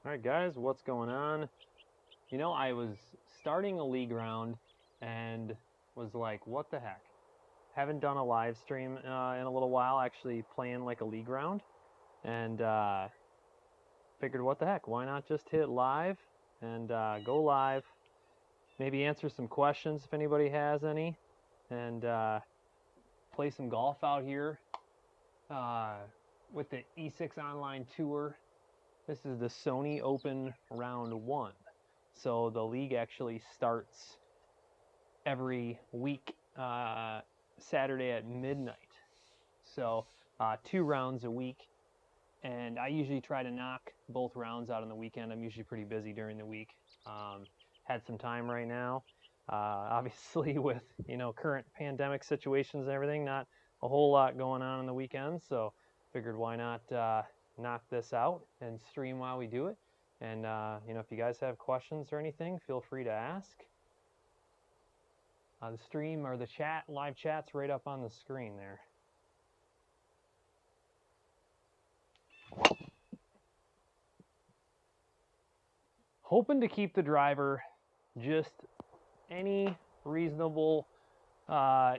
Alright guys, what's going on? You know, I was starting a league round and was like, what the heck? Haven't done a live stream in a little while, actually playing like a league round. And figured, what the heck? Why not just hit live and go live? Maybe answer some questions if anybody has any. And play some golf out here uh, with the E6 Online Tour. This is the Sony Open Round 1. So the league actually starts every week, Saturday at midnight. So 2 rounds a week. And I usually try to knock both rounds out on the weekend. I'm usually pretty busy during the week. Had some time right now. Obviously with, current pandemic situations and everything, not a whole lot going on the weekends. So figured why not knock this out and stream while we do it. And, if you guys have questions or anything, feel free to ask. The stream or the chat, live chat's right up on the screen there. Hoping to keep the driver just any reasonable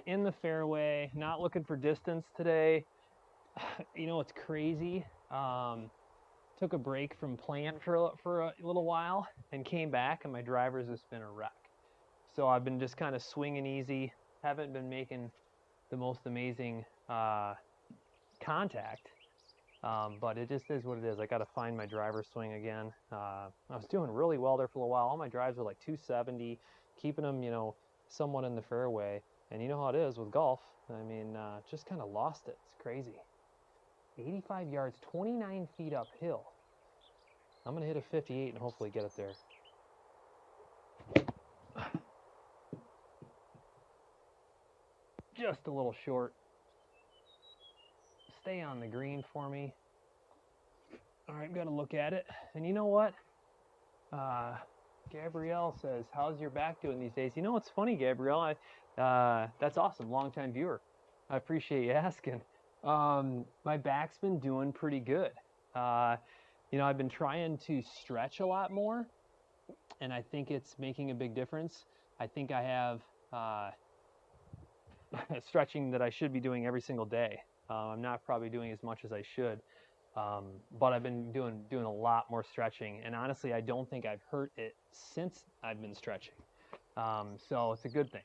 in the fairway, not looking for distance today. It's crazy. Took a break from playing for a little while and came back, and my driver's just been a wreck. So I've been just kind of swinging easy. Haven't been making the most amazing contact, but it just is what it is. I got to find my driver swing again. I was doing really well there for a little while. All my drives were like 270, keeping them, somewhat in the fairway. And you know how it is with golf. I mean, just kind of lost it. It's crazy. 85 yards, 29 feet uphill. I'm going to hit a 58 and hopefully get it there. Just a little short. Stay on the green for me. All right, got to look at it. And you know what? Gabrielle says, how's your back doing these days? You know what's funny, Gabrielle? That's awesome, long-time viewer. I appreciate you asking. My back's been doing pretty good. I've been trying to stretch a lot more, and I think it's making a big difference. I think I have stretching that I should be doing every single day. I'm not probably doing as much as I should, but I've been doing a lot more stretching, and honestly, I don't think I've hurt it since I've been stretching. So it's a good thing.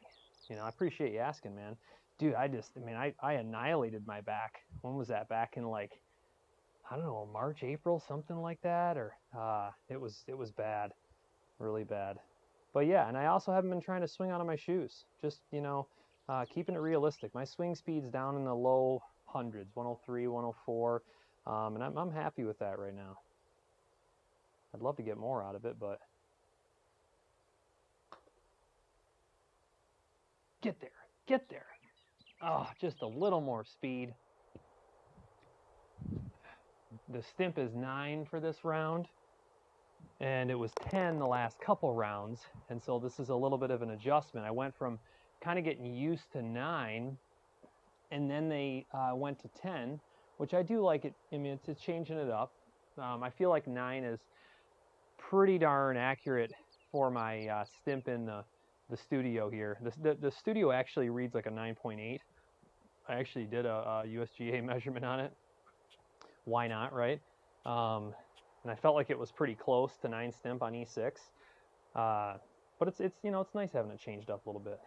I appreciate you asking, man. Dude, I annihilated my back. When was that? Back in like, I don't know, March, April, something like that, or it was bad, really bad. But yeah, and I also haven't been trying to swing out of my shoes. Just keeping it realistic. My swing speed's down in the low hundreds, 103, 104, and I'm happy with that right now. I'd love to get more out of it, but get there. Oh, just a little more speed. The stimp is 9 for this round, and it was 10 the last couple rounds, and so this is a little bit of an adjustment. I went from kind of getting used to 9, and then they went to 10, which I do like it. I mean, it's changing it up. I feel like 9 is pretty darn accurate for my stimp in the studio here. The studio actually reads like a 9.8. I actually did a USGA measurement on it. Why not, right? And I felt like it was pretty close to 9 stimp on E6. But it's nice having it changed up a little bit.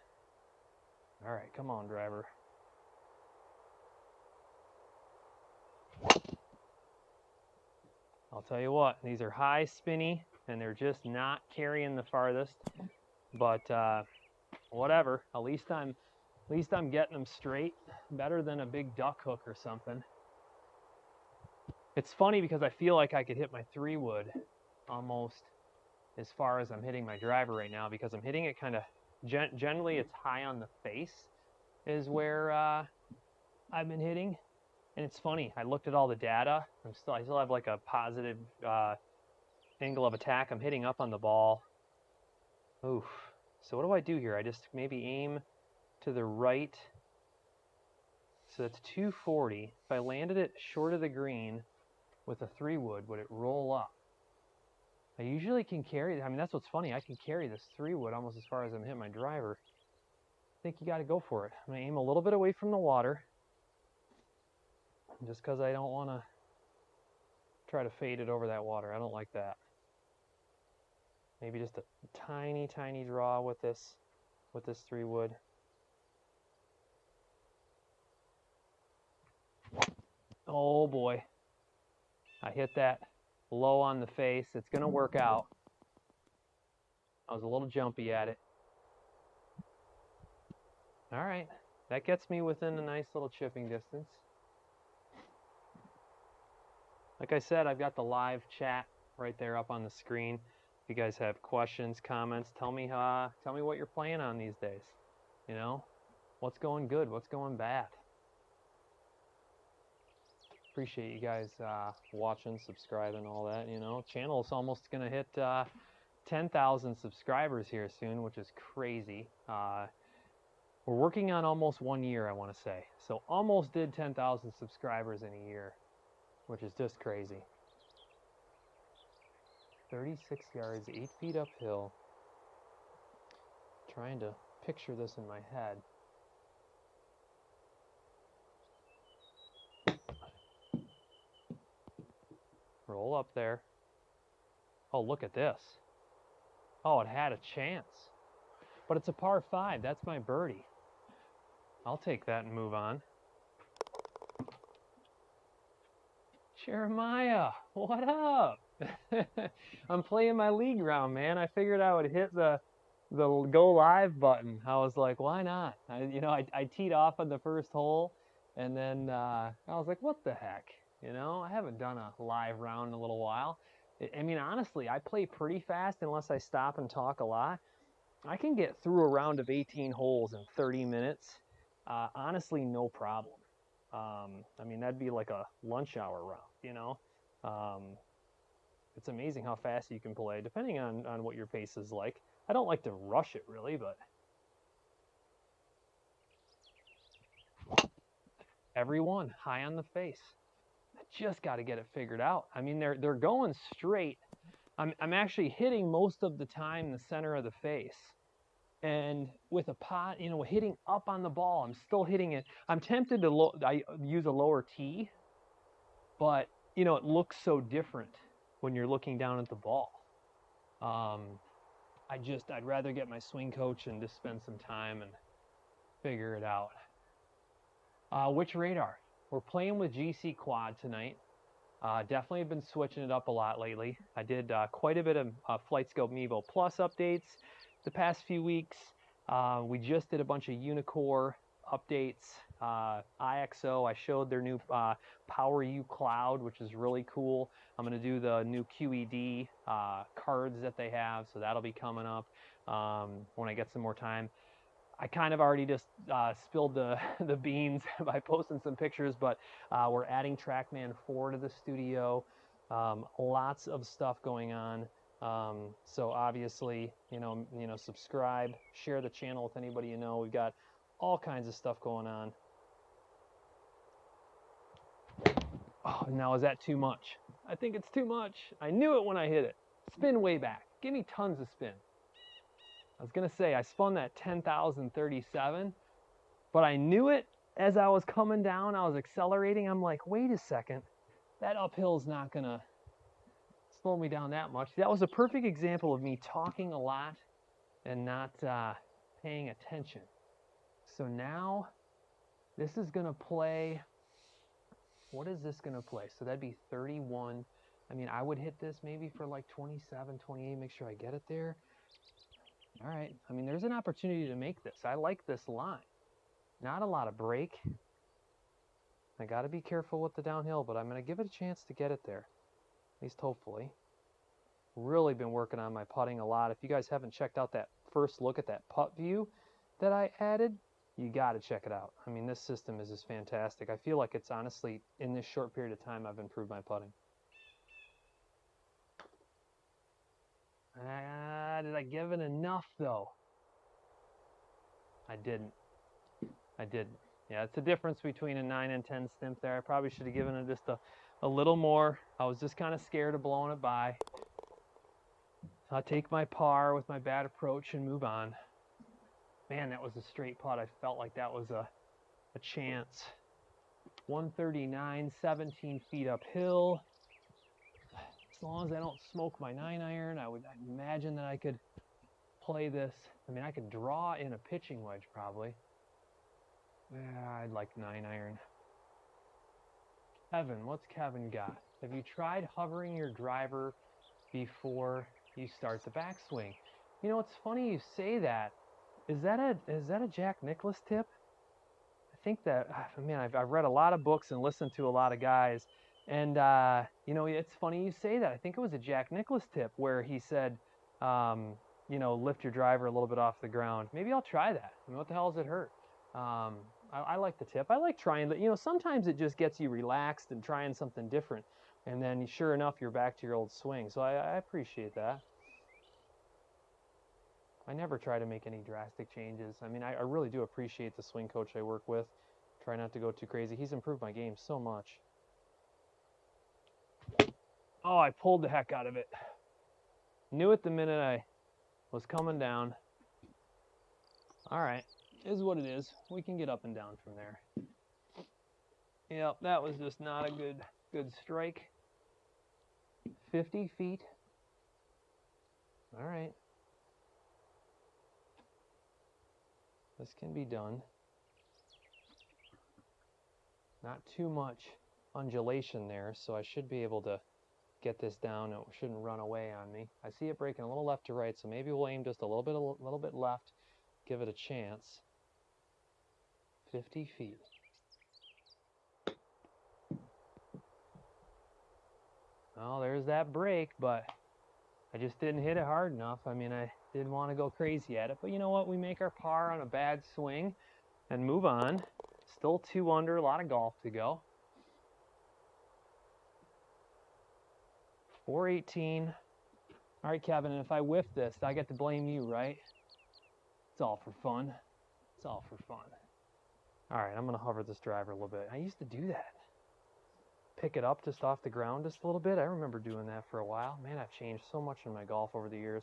All right, come on, driver. I'll tell you what, these are high spinny, and they're just not carrying the farthest. But whatever. At least I'm getting them straight. Better than a big duck hook or something. It's funny because I feel like I could hit my 3-wood almost as far as I'm hitting my driver right now, because I'm hitting it kind of generally it's high on the face is where I've been hitting. And it's funny, I looked at all the data. I still have like a positive angle of attack. I'm hitting up on the ball. Oof. So what do I do here? I just maybe aim to the right. So that's 240. If I landed it short of the green with a 3-wood, would it roll up? I usually can carry, I mean, that's what's funny. I can carry this 3-wood almost as far as I'm hitting my driver. I think you got to go for it. I'm going to aim a little bit away from the water, just because I don't want to try to fade it over that water. I don't like that. Maybe just a tiny, tiny draw with this 3-wood. Oh boy. I hit that low on the face. It's going to work out. I was a little jumpy at it. All right. That gets me within a nice little chipping distance. Like I said, I've got the live chat right there up on the screen. If you guys have questions, comments, tell me what you're playing on these days. You know, what's going good, what's going bad. Appreciate you guys watching, subscribing, all that. You know, channel's almost gonna hit 10,000 subscribers here soon, which is crazy. We're working on almost 1 year, I want to say. So almost did 10,000 subscribers in a year, which is just crazy. 36 yards, 8 feet uphill. Trying to picture this in my head. Roll up there. Oh, look at this. Oh, it had a chance. But it's a par 5. That's my birdie. I'll take that and move on. Jeremiah, what up? I'm playing my league round, man. I figured I would hit the go live button. I was like, why not? I teed off on the first hole, and then I was like, what the heck? You know, I haven't done a live round in a little while. I mean, honestly, I play pretty fast unless I stop and talk a lot. I can get through a round of 18 holes in 30 minutes. Honestly, no problem. I mean, that'd be like a lunch hour round, you know? It's amazing how fast you can play, depending on what your pace is like. I don't like to rush it, really, but... Everyone, high on the face. I just got to get it figured out. I mean, they're going straight. I'm actually hitting most of the time the center of the face. And with a pot, you know, hitting up on the ball, I'm still hitting it. I'm tempted to use a lower tee, but, you know, it looks so different when you're looking down at the ball. I'd rather get my swing coach and just spend some time and figure it out. Which radar? We're playing with GCQuad tonight. Definitely been switching it up a lot lately. I did quite a bit of FlightScope Mevo Plus updates the past few weeks. We just did a bunch of Unicore updates. IXO, I showed their new PowerU Cloud, which is really cool. I'm going to do the new QED cards that they have, so that'll be coming up when I get some more time. I kind of already just spilled the beans by posting some pictures, but we're adding TrackMan 4 to the studio. Lots of stuff going on. So obviously, you know, subscribe, share the channel with anybody you know. We've got all kinds of stuff going on. Oh, now is that too much? I think it's too much. I knew it when I hit it. Spin way back. Give me tons of spin. I was going to say, I spun that 10,037, but I knew it as I was coming down. I was accelerating. I'm like, wait a second. That uphill is not going to slow me down that much. That was a perfect example of me talking a lot and not paying attention. So now this is going to play. What is this going to play? So that'd be 31. I mean, I would hit this maybe for like 27, 28, make sure I get it there. All right. I mean, there's an opportunity to make this. I like this line. Not a lot of break. I got to be careful with the downhill, but I'm going to give it a chance to get it there. At least hopefully. Really been working on my putting a lot. If you guys haven't checked out that first look at that putt view that I added, you got to check it out. I mean, this system is just fantastic. I feel like it's honestly, in this short period of time, I've improved my putting. Did I give it enough, though? I didn't. Yeah, it's the difference between a 9 and 10 stimp there. I probably should have given it just a little more. I was just kind of scared of blowing it by. I'll take my par with my bad approach and move on. Man, that was a straight putt. I felt like that was a chance. 139, 17 feet uphill. As long as I don't smoke my 9-iron, I'd imagine that I could play this. I mean, I could draw in a pitching wedge probably. Yeah, I'd like 9-iron. Kevin, what's Kevin got? Have you tried hovering your driver before you start the backswing? You know, it's funny you say that. Is that a Jack Nicklaus tip? I think that, man, I've read a lot of books and listened to a lot of guys, and you know, it's funny you say that. I think it was a Jack Nicklaus tip where he said, you know, lift your driver a little bit off the ground. Maybe I'll try that. I mean, what the hell does it hurt? I like the tip. I like trying, you know, sometimes it just gets you relaxed and trying something different, and then sure enough, you're back to your old swing. So I appreciate that. I never try to make any drastic changes. I mean, I really do appreciate the swing coach I work with. Try not to go too crazy. He's improved my game so much. Oh, I pulled the heck out of it. Knew it the minute I was coming down. All right, is what it is. We can get up and down from there. Yep, that was just not a good strike. 50 feet. All right. This can be done. Not too much undulation there, so I should be able to get this down. It shouldn't run away on me. I see it breaking a little left to right, so maybe we'll aim just a little bit left, give it a chance. 50 feet. Well, there's that break, but I just didn't hit it hard enough. I mean, I didn't want to go crazy at it, but you know what? We make our par on a bad swing and move on. Still 2 under, a lot of golf to go. 418. All right, Kevin, and if I whiff this, I get to blame you, right? It's all for fun. It's all for fun. All right, I'm going to hover this driver a little bit. I used to do that. Pick it up just off the ground just a little bit. I remember doing that for a while. Man, I've changed so much in my golf over the years.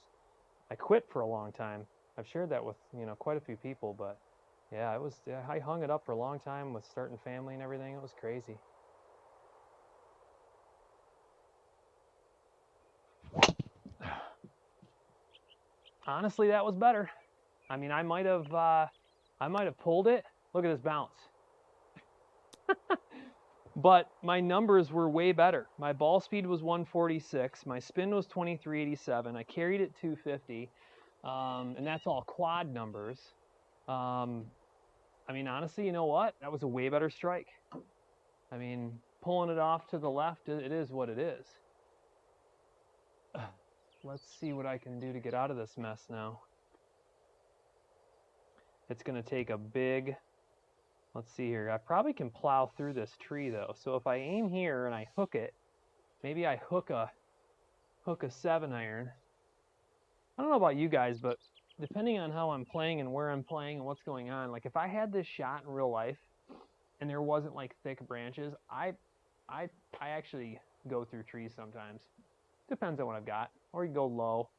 I quit for a long time. I've shared that with, you know, quite a few people, but yeah, I hung it up for a long time with starting family and everything. It was crazy. Honestly, that was better. I mean, I might have pulled it. Look at this bounce. But my numbers were way better. My ball speed was 146. My spin was 2387. I carried it 250. And that's all quad numbers. I mean, honestly, you know what? That was a way better strike. I mean, pulling it off to the left, it is what it is. Let's see what I can do to get out of this mess now. It's going to take a big... Let's see here. I probably can plow through this tree though. So if I aim here and I hook it, maybe I hook a 7-iron. I don't know about you guys, but depending on how I'm playing and where I'm playing and what's going on, like if I had this shot in real life and there wasn't like thick branches, I actually go through trees sometimes. Depends on what I've got. Or you go low.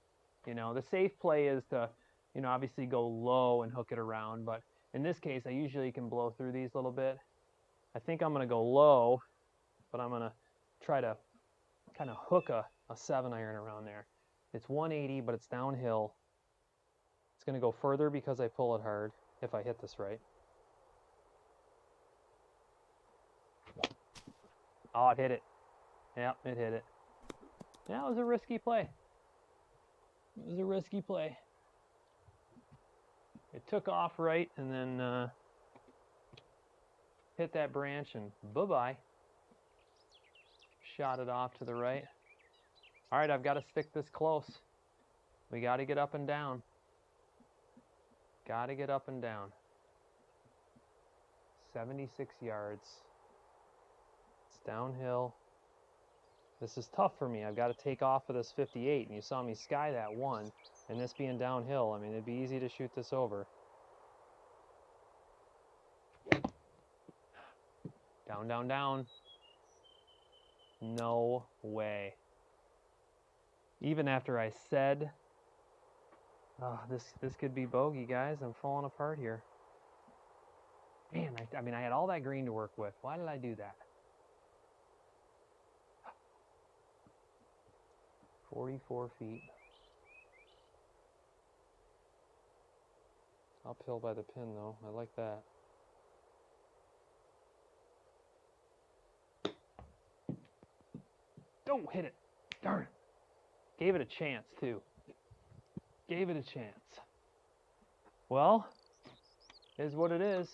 You know, the safe play is to, you know, obviously go low and hook it around, but in this case, I usually can blow through these a little bit. I think I'm going to go low, but I'm going to try to kind of hook a 7-iron around there. It's 180, but it's downhill. It's going to go further because I pull it hard, if I hit this right. Oh, it hit it. Yep, it hit it. Yeah, it was a risky play. It was a risky play. It took off right and then hit that branch and bye-bye. Shot it off to the right. All right, I've got to stick this close. We got to get up and down. Got to get up and down. 76 yards. It's downhill. This is tough for me. I've got to take off of this 58, and you saw me sky that one. And this being downhill, I mean, it'd be easy to shoot this over. Down, down, down. No way. Even after I said Oh, this could be bogey, guys. I'm falling apart here. Man, I mean, I had all that green to work with. Why did I do that? 44 feet. Uphill by the pin, though. I like that. Don't hit it. Darn it. Gave it a chance, too. Gave it a chance. Well, is what it is.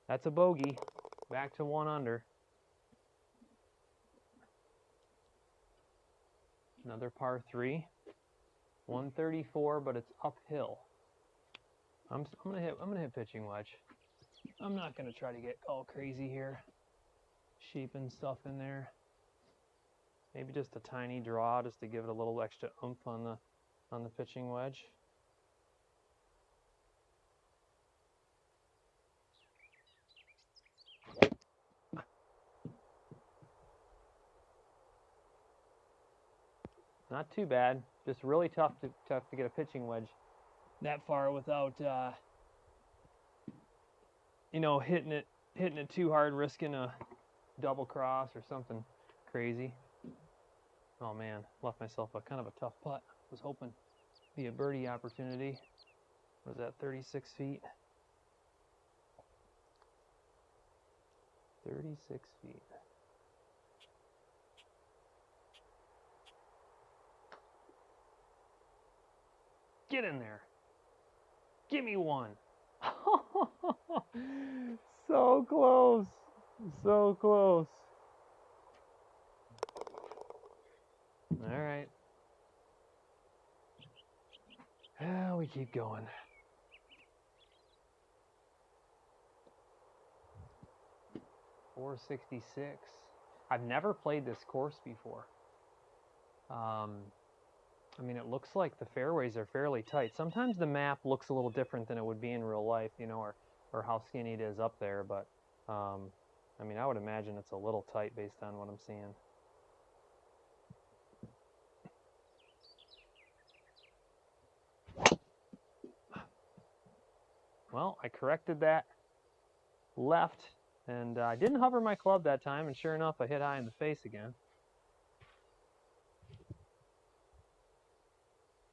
That's a bogey. Back to 1 under. Another par 3. 134, but it's uphill. I'm gonna hit pitching wedge. I'm not gonna try to get all crazy here. Sheeping stuff in there. Maybe just a tiny draw just to give it a little extra oomph on the pitching wedge. Not too bad. Just really tough to get a pitching wedge that far without you know, hitting it too hard, risking a double cross or something crazy. Oh man, left myself a kind of a tough putt. Was hoping to be a birdie opportunity. Was that 36 feet? 36 feet. Get in there. Give me one. So close. So close. All right. We keep going. .466. I've never played this course before. I mean, it looks like the fairways are fairly tight. Sometimes the map looks a little different than it would be in real life, you know, or how skinny it is up there. But, I mean, I would imagine it's a little tight based on what I'm seeing. Well, I corrected that left, and I didn't hover my club that time, and sure enough, I hit high in the face again.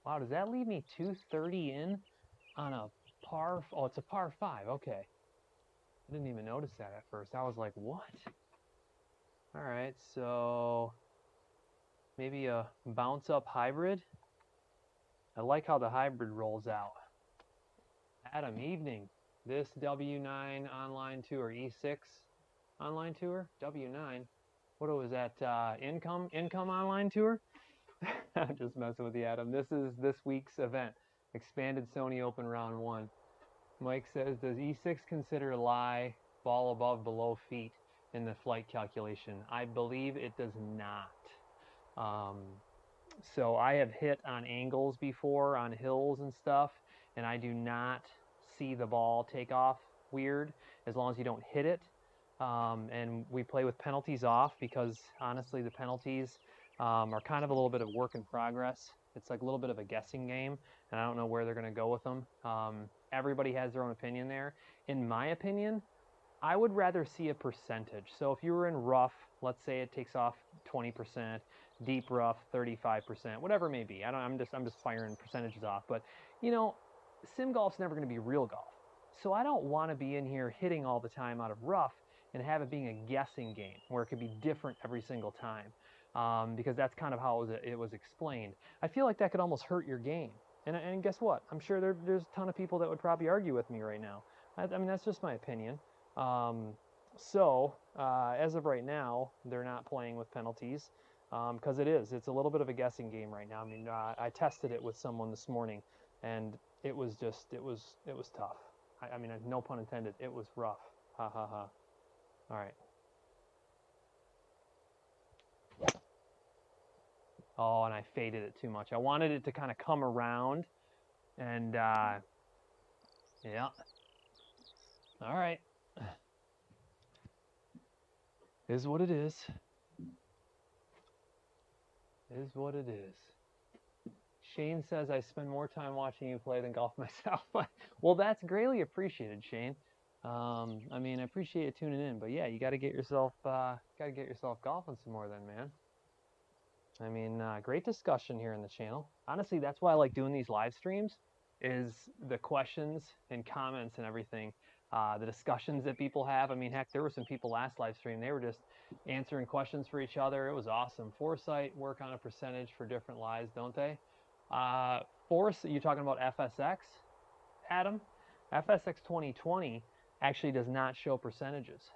Wow, does that leave me 230 in on a par? Oh, it's a par 5. Okay. I didn't even notice that at first. I was like, what? All right, so maybe a bounce up hybrid. I like how the hybrid rolls out. Adam, evening. This W9 online tour, E6 online tour, W9. What was that? Income online tour? I'm just messing with you, Adam. This is this week's event, expanded Sony Open Round 1. Mike says, does E6 consider lie, ball above, below feet in the flight calculation? I believe it does not. So I have hit on angles before, on hills and stuff, and I do not see the ball take off weird as long as you don't hit it. And we play with penalties off because, honestly, the penalties are kind of a little bit of work in progress. It's like a little bit of a guessing game, and I don't know where they're going to go with them. Everybody has their own opinion there. In my opinion, I would rather see a percentage. So if you were in rough, let's say it takes off 20%, deep rough 35%, whatever it may be. I'm just firing percentages off. But you know, sim golf's never going to be real golf. So I don't want to be in here hitting all the time out of rough and have it being a guessing game where it could be different every single time. Because that's kind of how it was explained. I feel like that could almost hurt your game. And guess what? I'm sure there's a ton of people that would probably argue with me right now. I mean, that's just my opinion. So as of right now, they're not playing with penalties because it's a little bit of a guessing game right now. I mean, I tested it with someone this morning, and it was tough. I mean, no pun intended. It was rough. Ha ha ha. All right. Oh, and I faded it too much. I wanted it to kind of come around, and yeah. All right. Is what it is. Is what it is. Shane says I spend more time watching you play than golf myself. Well, that's greatly appreciated, Shane. I mean, I appreciate you tuning in, but yeah, you got to get yourself golfing some more, then, man. I mean, great discussion here in the channel. Honestly, that's why I like doing these live streams, is the questions and comments and everything, the discussions that people have. I mean, heck, there were some people last live stream, they were just answering questions for each other. It was awesome. Foresight work on a percentage for different lives, don't they? You're talking about FSX, Adam? FSX 2020 actually does not show percentages.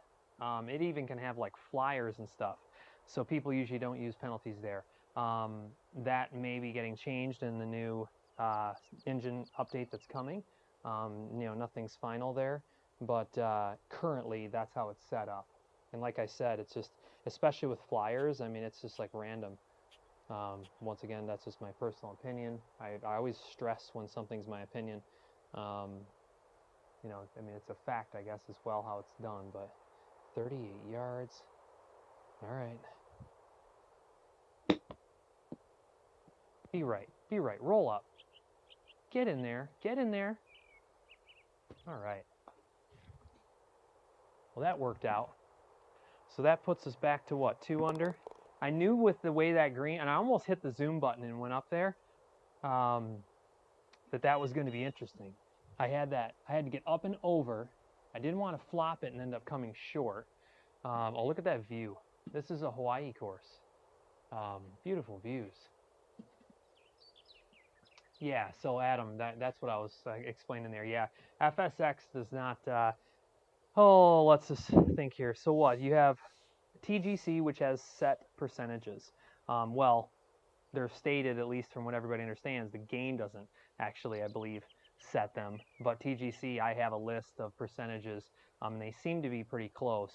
It even can have like flyers and stuff. So people usually don't use penalties there. That may be getting changed in the new engine update that's coming. You know, nothing's final there, but currently that's how it's set up. And like I said, it's just, especially with flyers, I mean, it's just like random. Once again, that's just my personal opinion. I always stress when something's my opinion. You know, I mean, it's a fact, I guess, as well, how it's done, but 38 yards. All right. Be right. Be right. Roll up. Get in there. Get in there. All right. Well, that worked out. So that puts us back to what, 2 under? I knew with the way that green, and I almost hit the zoom button and went up there, that was going to be interesting. I had to get up and over. I didn't want to flop it and end up coming short. Oh, look at that view. This is a Hawaii course. Beautiful views. Yeah, so Adam, that's what I was explaining there. Yeah, FSX does not, oh, let's just think here. So what, you have TGC, which has set percentages. Well, they're stated, at least from what everybody understands. The game doesn't actually, I believe, set them. But TGC, I have a list of percentages. They seem to be pretty close.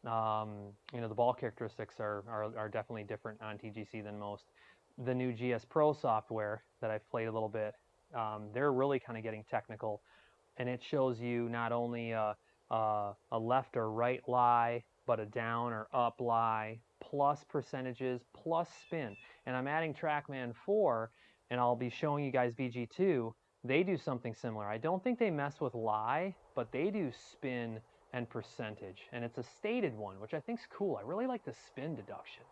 You know, the ball characteristics are definitely different on TGC than most. The new GS Pro software that I've played a little bit, they're really kind of getting technical. And it shows you not only a left or right lie, but a down or up lie, plus percentages, plus spin. And I'm adding TrackMan 4, and I'll be showing you guys VG2. They do something similar. I don't think they mess with lie, but they do spin and percentage. And it's a stated one, which I think is cool. I really like the spin deduction.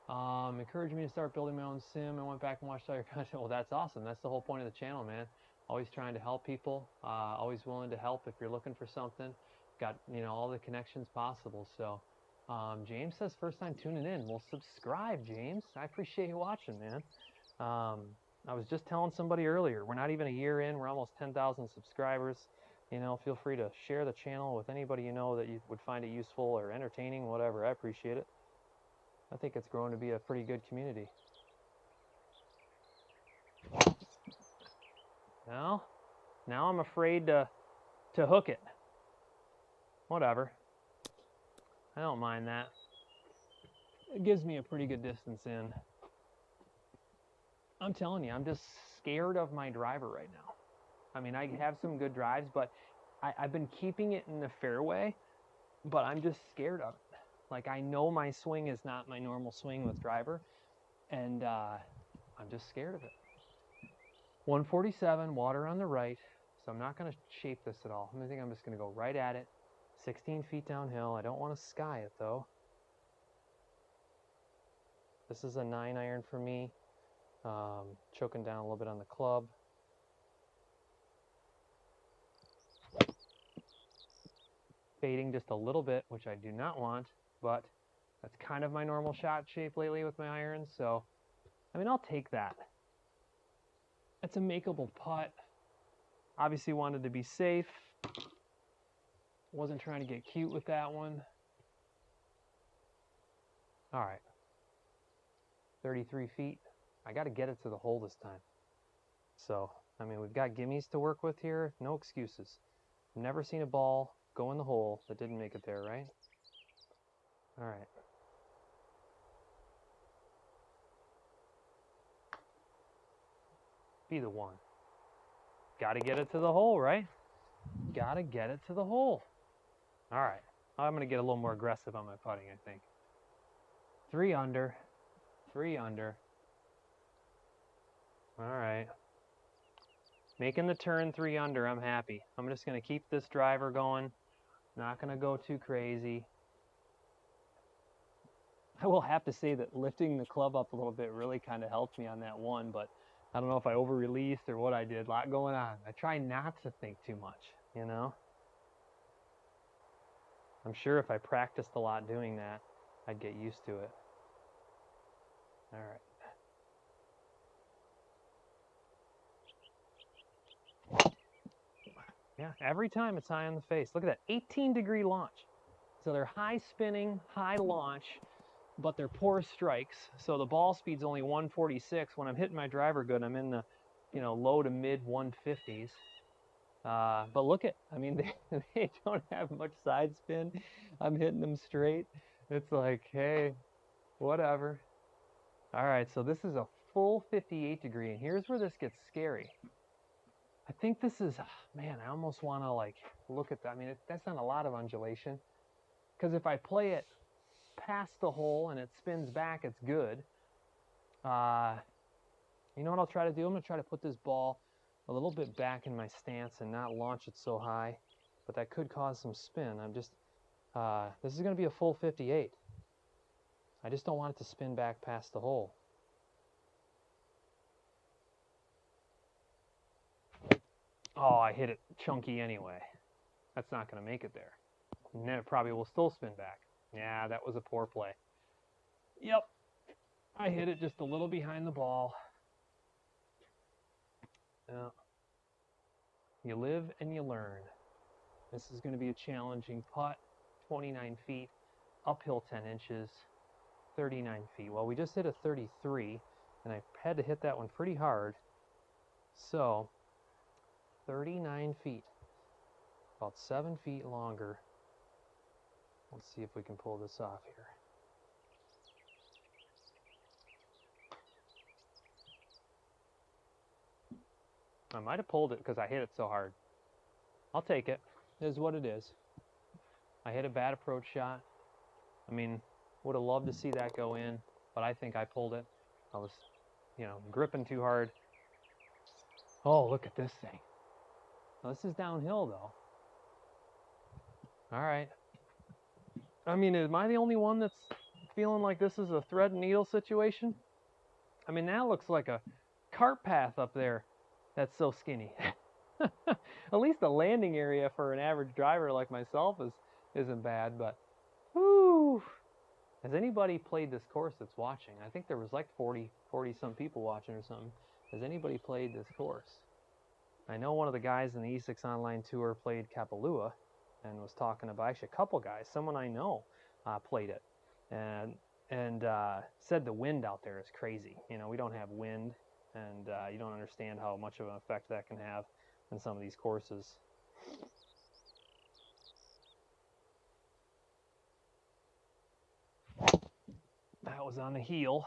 Encouraged me to start building my own sim. I went back and watched all your content. Well, that's awesome. That's the whole point of the channel, man. Always trying to help people. Always willing to help if you're looking for something. Got, you know, all the connections possible. So James says first time tuning in. Well, subscribe, James. I appreciate you watching, man. I was just telling somebody earlier, we're not even a year in. We're almost 10,000 subscribers. You know, feel free to share the channel with anybody you know that you would find it useful or entertaining, whatever. I appreciate it. I think it's growing to be a pretty good community. Now I'm afraid to hook it. Whatever. I don't mind that. It gives me a pretty good distance in. I'm telling you, I'm just scared of my driver right now. I mean, I have some good drives, but I've been keeping it in the fairway, but I'm just scared of it. Like, I know my swing is not my normal swing with driver, and I'm just scared of it. 147, water on the right, so I'm not going to shape this at all. I think I'm just going to go right at it. 16 feet downhill. I don't want to sky it, though. This is a 9-iron for me. Choking down a little bit on the club. Fading just a little bit, which I do not want, but that's kind of my normal shot shape lately with my irons, so, I mean, I'll take that. It's a makeable putt. Obviously wanted to be safe. Wasn't trying to get cute with that one. All right. 33 feet. I got to get it to the hole this time. So, I mean, we've got gimmies to work with here. No excuses. Never seen a ball go in the hole that didn't make it there, right? All right. Be the one. Got to get it to the hole, right? Got to get it to the hole. All right. I'm going to get a little more aggressive on my putting, I think. 3 under. 3 under. All right. Making the turn 3 under, I'm happy. I'm just going to keep this driver going. Not going to go too crazy. I will have to say that lifting the club up a little bit really kind of helped me on that one, but I don't know if I over-released or what I did. A lot going on. I try not to think too much, you know? I'm sure if I practiced a lot doing that, I'd get used to it. All right. Yeah, every time it's high on the face. Look at that, 18-degree launch. So they're high spinning, high launch, but they're poor strikes. So the ball speed's only 146. When I'm hitting my driver good, I'm in the, low to mid 150s. But look at, I mean, they don't have much side spin. I'm hitting them straight. It's like, hey, whatever. All right, so this is a full 58 degree, and here's where this gets scary. I think this is, man, I almost want to like look at that. I mean, that's not a lot of undulation, because if I play it past the hole and it spins back, it's good. You know what I'll try to do? I'm going to try to put this ball a little bit back in my stance and not launch it so high, but that could cause some spin. I'm just, this is going to be a full 58. I just don't want it to spin back past the hole. Oh, I hit it chunky anyway. That's not going to make it there. And then it probably will still spin back. Yeah, that was a poor play. Yep. I hit it just a little behind the ball. Yeah. You live and you learn. This is going to be a challenging putt. 29 feet, uphill 10 inches, 39 feet. Well, we just hit a 33, and I had to hit that one pretty hard. So, 39 feet, about 7 feet longer. Let's see if we can pull this off here. I might have pulled it because I hit it so hard. I'll take it. It is what it is. I hit a bad approach shot. I mean, would have loved to see that go in, but I think I pulled it. I was, gripping too hard. Oh, look at this thing. Now, this is downhill, though. All right. I mean, am I the only one that's feeling like this is a thread and needle situation? I mean, that looks like a cart path up there that's so skinny. At least the landing area for an average driver like myself isn't bad, but whoo. Has anybody played this course that's watching? I think there was like 40 some people watching or something. Has anybody played this course? I know one of the guys in the E6 Online Tour played Kapalua and was talking about, actually a couple guys, someone I know played it and said the wind out there is crazy. We don't have wind, and you don't understand how much of an effect that can have in some of these courses. That was on the heel.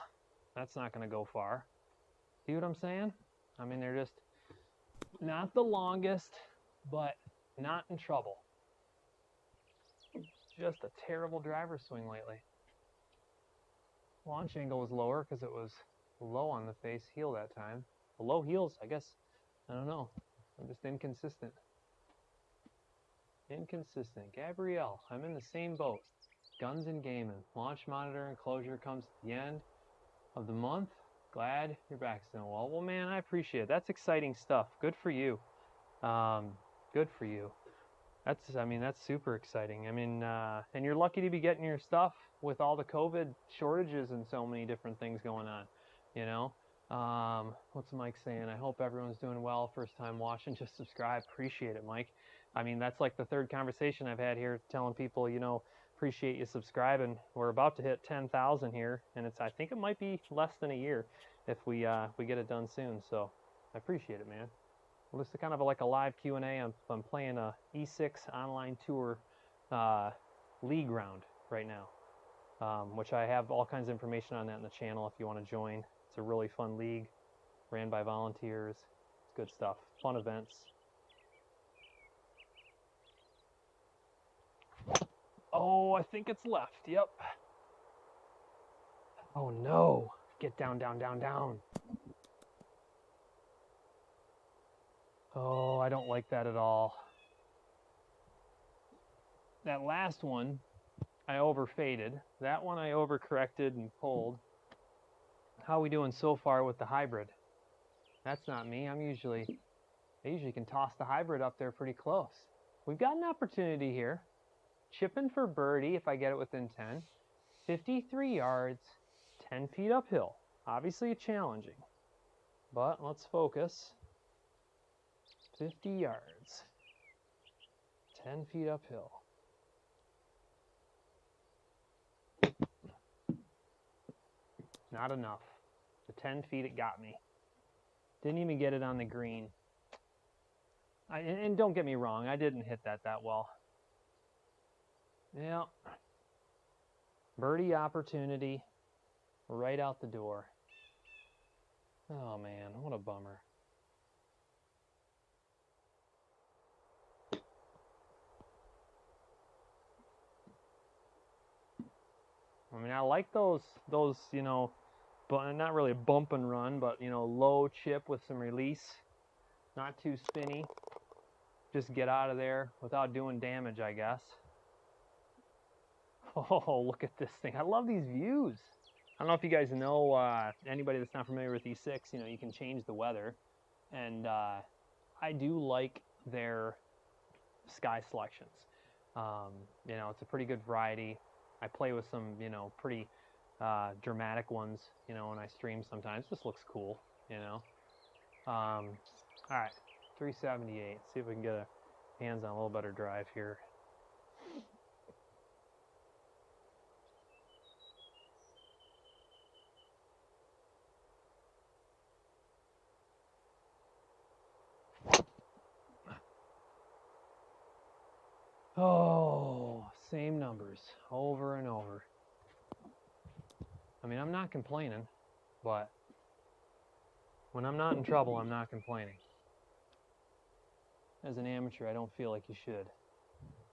That's not going to go far. See what I'm saying? I mean, they're just not the longest, but not in trouble. Just a terrible driver swing lately. Launch angle was lower because it was low on the face heel that time. The low heels, I guess, I don't know. I'm just inconsistent. Inconsistent. Gabrielle, I'm in the same boat. Guns and gaming. Launch monitor and closure comes at the end of the month. Glad you're back still. Well, man, I appreciate it. That's exciting stuff. Good for you. Good for you. That's super exciting. I mean, and you're lucky to be getting your stuff with all the COVID shortages and so many different things going on, What's Mike saying? I hope everyone's doing well. First time watching, just subscribe. Appreciate it, Mike. I mean, that's like the third conversation I've had here telling people, appreciate you subscribing. We're about to hit 10,000 here, and I think it might be less than a year if we get it done soon. So I appreciate it, man. Well, this is kind of like a live Q&A. I'm playing a E6 Online Tour league round right now, which I have all kinds of information on that in the channel if you want to join. It's a really fun league, ran by volunteers. It's good stuff. Fun events. Oh, I think it's left. Yep. Oh, no. Get down, down, down, down. Oh, I don't like that at all. That last one, I overfaded. That one I overcorrected and pulled. How are we doing so far with the hybrid? That's not me. I usually can toss the hybrid up there pretty close. We've got an opportunity here. Chipping for birdie if I get it within 10. 53 yards, 10 feet uphill. Obviously challenging, but let's focus. 50 yards, 10 feet uphill. Not enough. The 10 feet it got me. Didn't even get it on the green. And don't get me wrong, I didn't hit that well. Yeah. Birdie opportunity right out the door. Oh man, what a bummer. I mean, I like those, you know, but not really a bump and run, but, you know, low chip with some release. Not too spinny. Just get out of there without doing damage, I guess. Oh, look at this thing. I love these views. I don't know if you guys know, anybody that's not familiar with E6, you know, you can change the weather. And I do like their sky selections. You know, it's a pretty good variety. I play with some, you know, pretty dramatic ones, you know, when I stream sometimes. This looks cool, you know. All right, 378. See if we can get a hands on a little better drive here. Oh, same numbers over and over. I mean, I'm not complaining, but when I'm not in trouble, I'm not complaining. As an amateur, I don't feel like you should.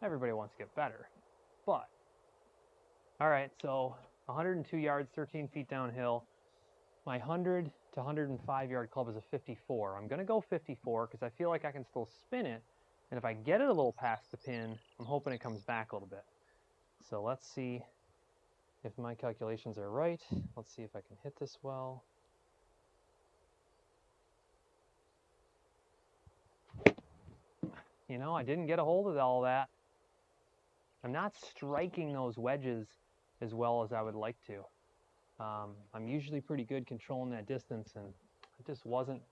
Everybody wants to get better, but. All right, so 102 yards, 13 feet downhill. My 100 to 105 yard club is a 54. I'm going to go 54 because I feel like I can still spin it. And if I get it a little past the pin, I'm hoping it comes back a little bit. So let's see if my calculations are right. Let's see if I can hit this well. You know, I didn't get a hold of all that. I'm not striking those wedges as well as I would like to. I'm usually pretty good controlling that distance, and it just wasn't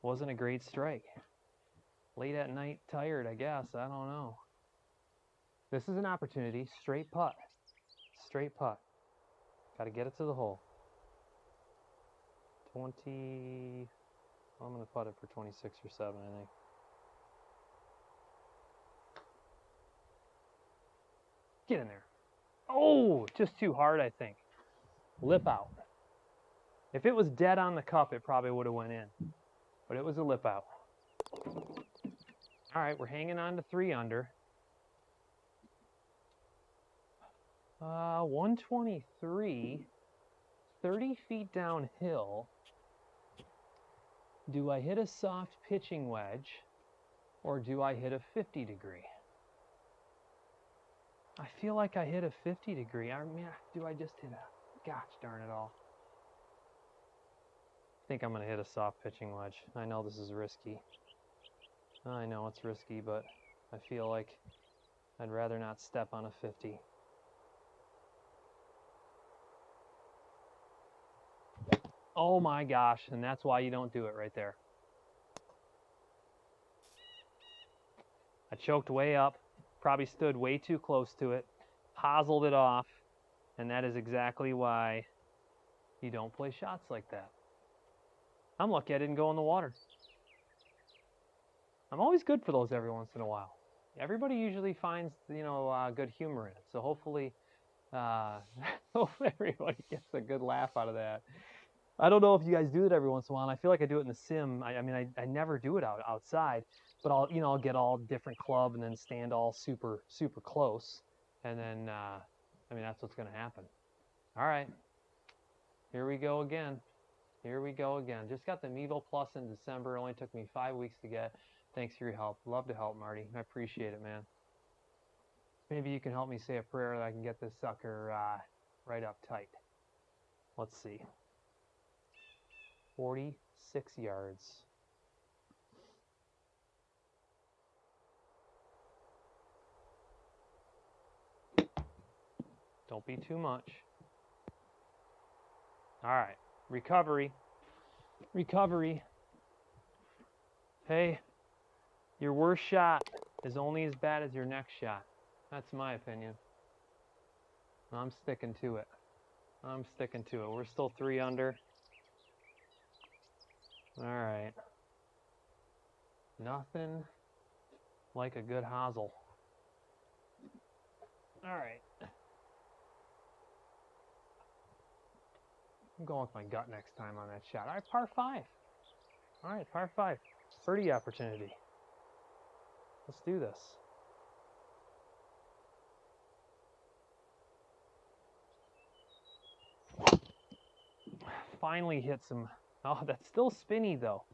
a great strike. Late at night, tired, I guess. I don't know. This is an opportunity. Straight putt. Straight putt. Got to get it to the hole. 20. I'm going to putt it for 26 or 7, I think. Get in there. Oh, just too hard, I think. Lip out. If it was dead on the cup, it probably would have went in. But it was a lip out. All right, we're hanging on to 3 under. 123, 30 feet downhill. Do I hit a soft pitching wedge, or do I hit a 50 degree? I feel like I hit a 50 degree. I mean, do I just hit a, gosh darn it all. I think I'm going to hit a soft pitching wedge. I know this is risky. I know it's risky, but I feel like I'd rather not step on a 50. Oh my gosh, and that's why you don't do it right there. I choked way up, probably stood way too close to it, hoselled it off, and that is exactly why you don't play shots like that. I'm lucky I didn't go in the water. I'm always good for those every once in a while. Everybody usually finds, you know, good humor in it. So hopefully, hopefully everybody gets a good laugh out of that. I don't know if you guys do it every once in a while. And I feel like I do it in the sim. I mean, I never do it outside, but I'll get all different club and then stand all super close, and then I mean, that's what's going to happen. All right, here we go again. Here we go again. Just got the Mevo Plus in December. It only took me 5 weeks to get. Thanks for your help. Love to help, Marty. I appreciate it, man. Maybe you can help me say a prayer that I can get this sucker right up tight. Let's see. 46 yards. Don't be too much. All right. Recovery. Recovery. Hey, your worst shot is only as bad as your next shot. That's my opinion. I'm sticking to it. I'm sticking to it. We're still 3 under. All right. Nothing like a good hosel. All right. I'm going with my gut next time on that shot. All right, par 5. All right, par 5. Birdie opportunity. Let's do this. Finally hit some. Oh, that's still spinny though.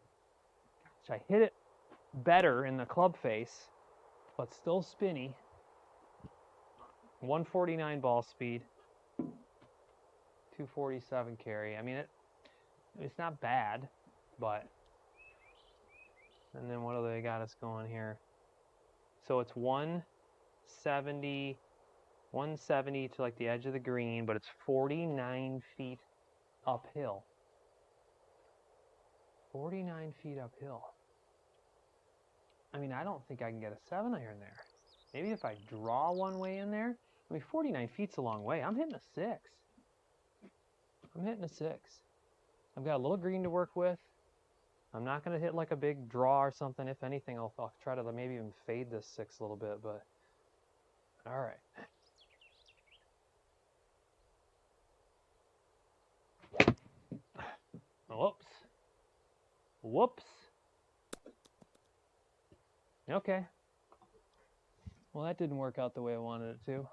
I hit it better in the club face, but still spinny. 149 ball speed. 247 carry. I mean, it's not bad, but. And then what do they got us going here? So it's 170 to like the edge of the green, but it's 49 feet uphill. 49 feet uphill. I mean, I don't think I can get a 7-iron there. Maybe if I draw one way in there. I mean, 49 feet's a long way. I'm hitting a 6. I'm hitting a 6. I've got a little green to work with. I'm not going to hit like a big draw or something. If anything, I'll try to maybe even fade this 6 a little bit, but all right. Whoops. Whoops. Okay. Well, that didn't work out the way I wanted it to.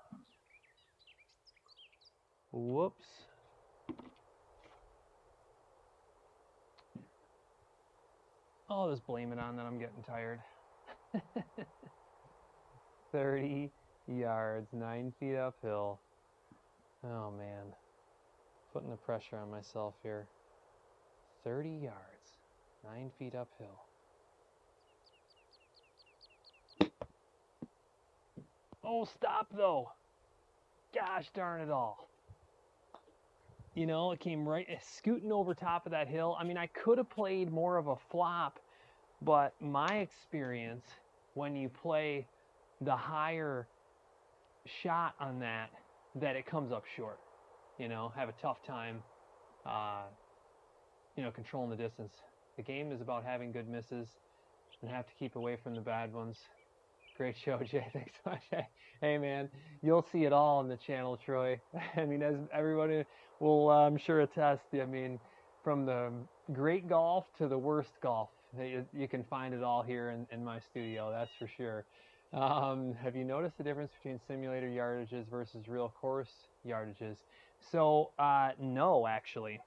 Whoops. I'll just blame it on that I'm getting tired. 30 yards, 9 feet uphill. Oh, man. Putting the pressure on myself here. 30 yards, 9 feet uphill. Oh, stop, though. Gosh darn it all. You know, it came right, scooting over top of that hill. I mean, I could have played more of a flop, but my experience, when you play the higher shot on that it comes up short. You know, have a tough time, you know, controlling the distance. The game is about having good misses and have to keep away from the bad ones. Great show, Jay. Thanks so much. Hey, man, you'll see it all on the channel, Troy. I mean, as everybody will, I'm sure, attest, I mean, from the great golf to the worst golf, you can find it all here in my studio, that's for sure. Have you noticed the difference between simulator yardages versus real course yardages? So, no, actually.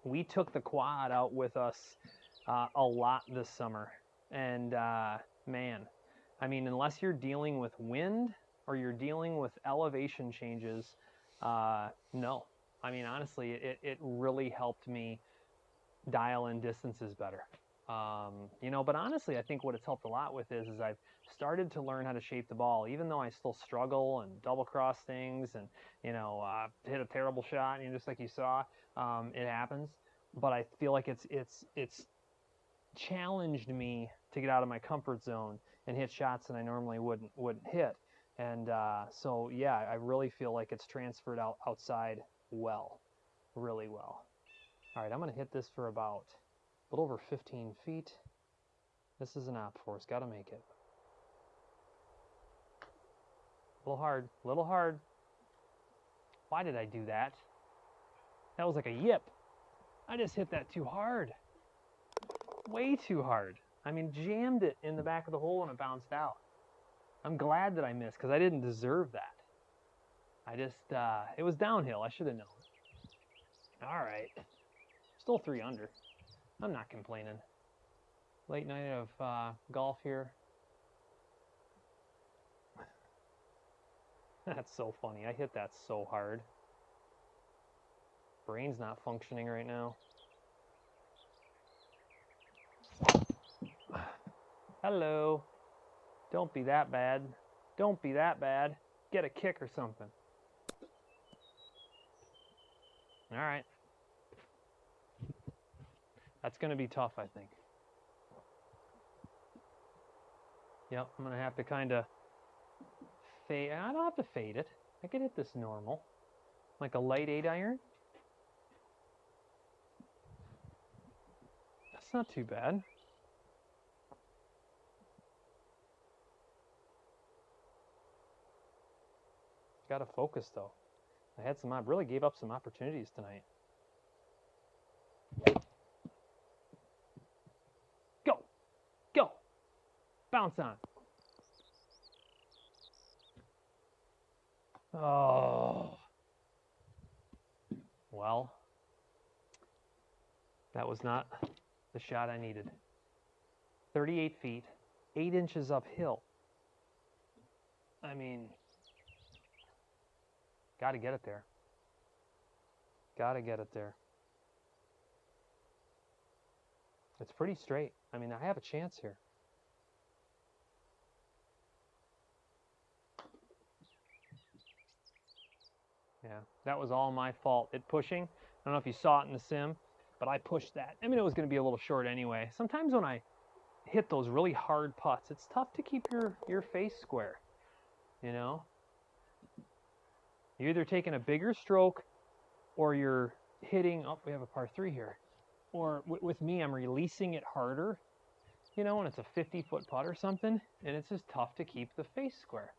We took the quad out with us a lot this summer. And, man, I mean, unless you're dealing with wind or you're dealing with elevation changes, no. I mean, honestly, it really helped me dial in distances better. You know, but honestly, I think what it's helped a lot with is I've started to learn how to shape the ball, even though I still struggle and double cross things and, you know, hit a terrible shot, and just like you saw, it happens. But I feel like it's challenged me to get out of my comfort zone and hit shots that I normally wouldn't hit. And so, yeah, I really feel like it's transferred outside well, really well. All right, I'm going to hit this for about a little over 15 feet. This is an op force. Got to make it. A little hard. A little hard. Why did I do that? That was like a yip. I just hit that too hard. Way too hard. I mean, jammed it in the back of the hole and it bounced out. I'm glad that I missed because I didn't deserve that. I just, it was downhill. I should have known. All right. Still 3 under. I'm not complaining. Late night of golf here. That's so funny. I hit that so hard. Brain's not functioning right now. Hello. Don't be that bad. Don't be that bad. Get a kick or something. All right. That's going to be tough, I think. Yep, I'm going to have to kind of fade. I don't have to fade it. I can hit this normal. Like a light 8-iron. That's not too bad. Got to focus, though. I really gave up some opportunities tonight. Go! Go! Bounce on. Oh. Well, that was not the shot I needed. 38 feet, 8 inches uphill. I mean, got to get it there. Got to get it there. It's pretty straight. I mean, I have a chance here. Yeah, that was all my fault. It pushing. I don't know if you saw it in the sim, but I pushed that. I mean, it was going to be a little short anyway. Sometimes when I hit those really hard putts, it's tough to keep your face square, you know? You're either taking a bigger stroke or you're hitting, oh, we have a par 3 here. Or with me, I'm releasing it harder, you know, when it's a 50-foot putt or something, and it's just tough to keep the face square.